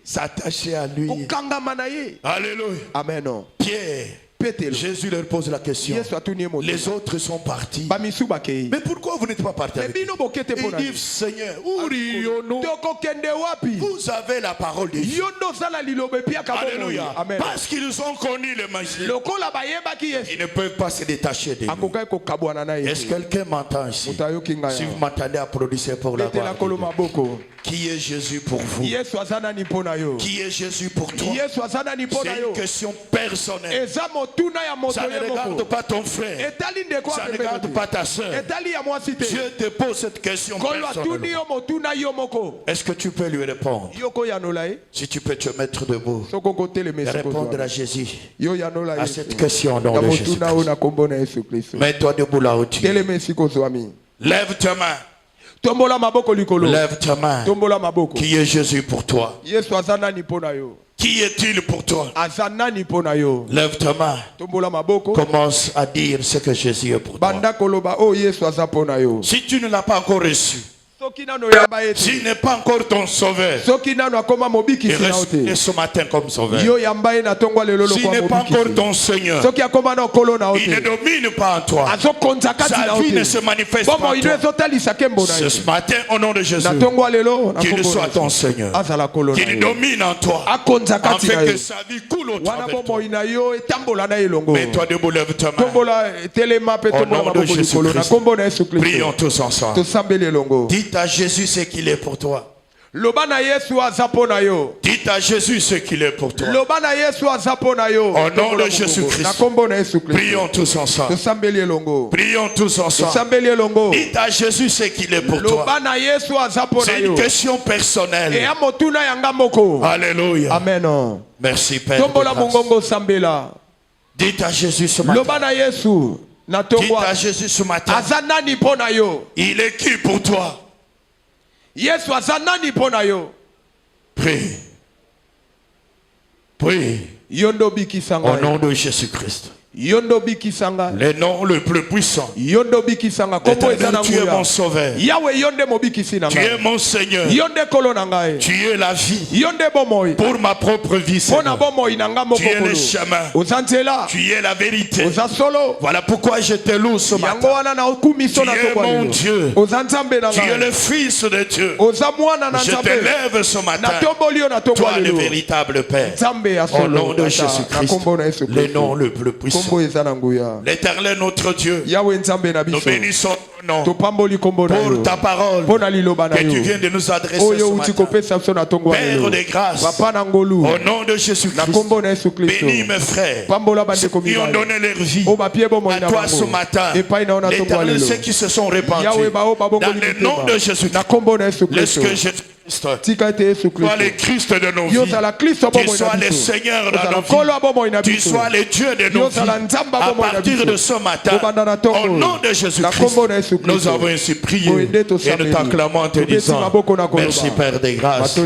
S'attacher à lui. Alléluia. Amen. Pierre Jésus leur pose la question. Les autres sont partis. Mais pourquoi vous n'êtes pas partis avec nous? Ils disent, Seigneur, vous avez la parole de Dieu. Alléluia. Parce qu'ils ont connu le Messie. Ils ne peuvent pas se détacher de lui. Est-ce que quelqu'un m'entend ici? Si vous m'entendez, applaudissez pour la gloire de Dieu. Qui est Jésus pour vous? Qui est Jésus pour toi? C'est une question personnelle. Ça ne regarde pas ton frère. Ça ne regarde pas ta soeur. Dieu te pose cette question personnelle. Est-ce que tu peux lui répondre? Si tu peux te mettre debout et répondre à Jésus à cette question au nom de Jésus. Mets-toi debout là où tu es. Lève ta main. Lève ta main. Qui est Jésus pour toi? Qui est-il pour toi? Lève ta main. Commence à dire ce que Jésus est pour toi. Si tu ne l'as pas encore reçu, s'il n'est pas encore ton sauveur, il reste ce matin comme sauveur. S'il n'est pas encore ton Seigneur, il ne domine pas en toi. Sa vie ne se manifeste pas en toi. Ce matin, au nom de Jésus, qu'il soit ton Seigneur, qu'il domine en toi, afin que sa vie coule au travers de toi. Mets-toi debout, lève ta main. Au nom de Jésus-Christ, prions tous ensemble. Dites à Jésus ce qu'il est pour toi. Dites à Jésus ce qu'il est pour toi. Au nom de Jésus-Christ, prions tous ensemble. Prions tous ensemble. Dites à Jésus ce qu'il est pour toi. C'est une question personnelle. Alléluia. Amen. Merci Père. Dites à Jésus ce matin. Dites à Jésus ce matin. Il est qui pour toi? Prie. Prie. Au nom de Jésus-Christ. Le nom le plus puissant. Éternel, tu es mon sauveur. Tu es mon Seigneur. Tu es la vie. Pour ma propre vie, Seigneur. Tu es le chemin. Tu es la vérité. Voilà pourquoi je te loue ce matin. Tu es mon Dieu. Tu es le Fils de Dieu. Je t'élève ce matin. Toi le véritable Père. Au nom de Jésus-Christ. Le nom le plus puissant. L'Éternel notre Dieu, nous bénissons ton nom pour ta parole que tu viens de nous adresser ce matin. Père de grâce, au nom de Jésus-Christ, bénis mes frères qui ont donné leur vie à toi ce matin. L'Éternel, ceux qui se sont répandus dans le nom de Jésus-Christ, laisse que Jésus soit le Christ de nos vies, tu sois le Seigneur de nos vies, tu sois le Dieu de nos vies. À partir de ce matin, au nom de Jésus-Christ, nous avons ainsi prié et nous t'acclamons en te disant merci Père des grâces.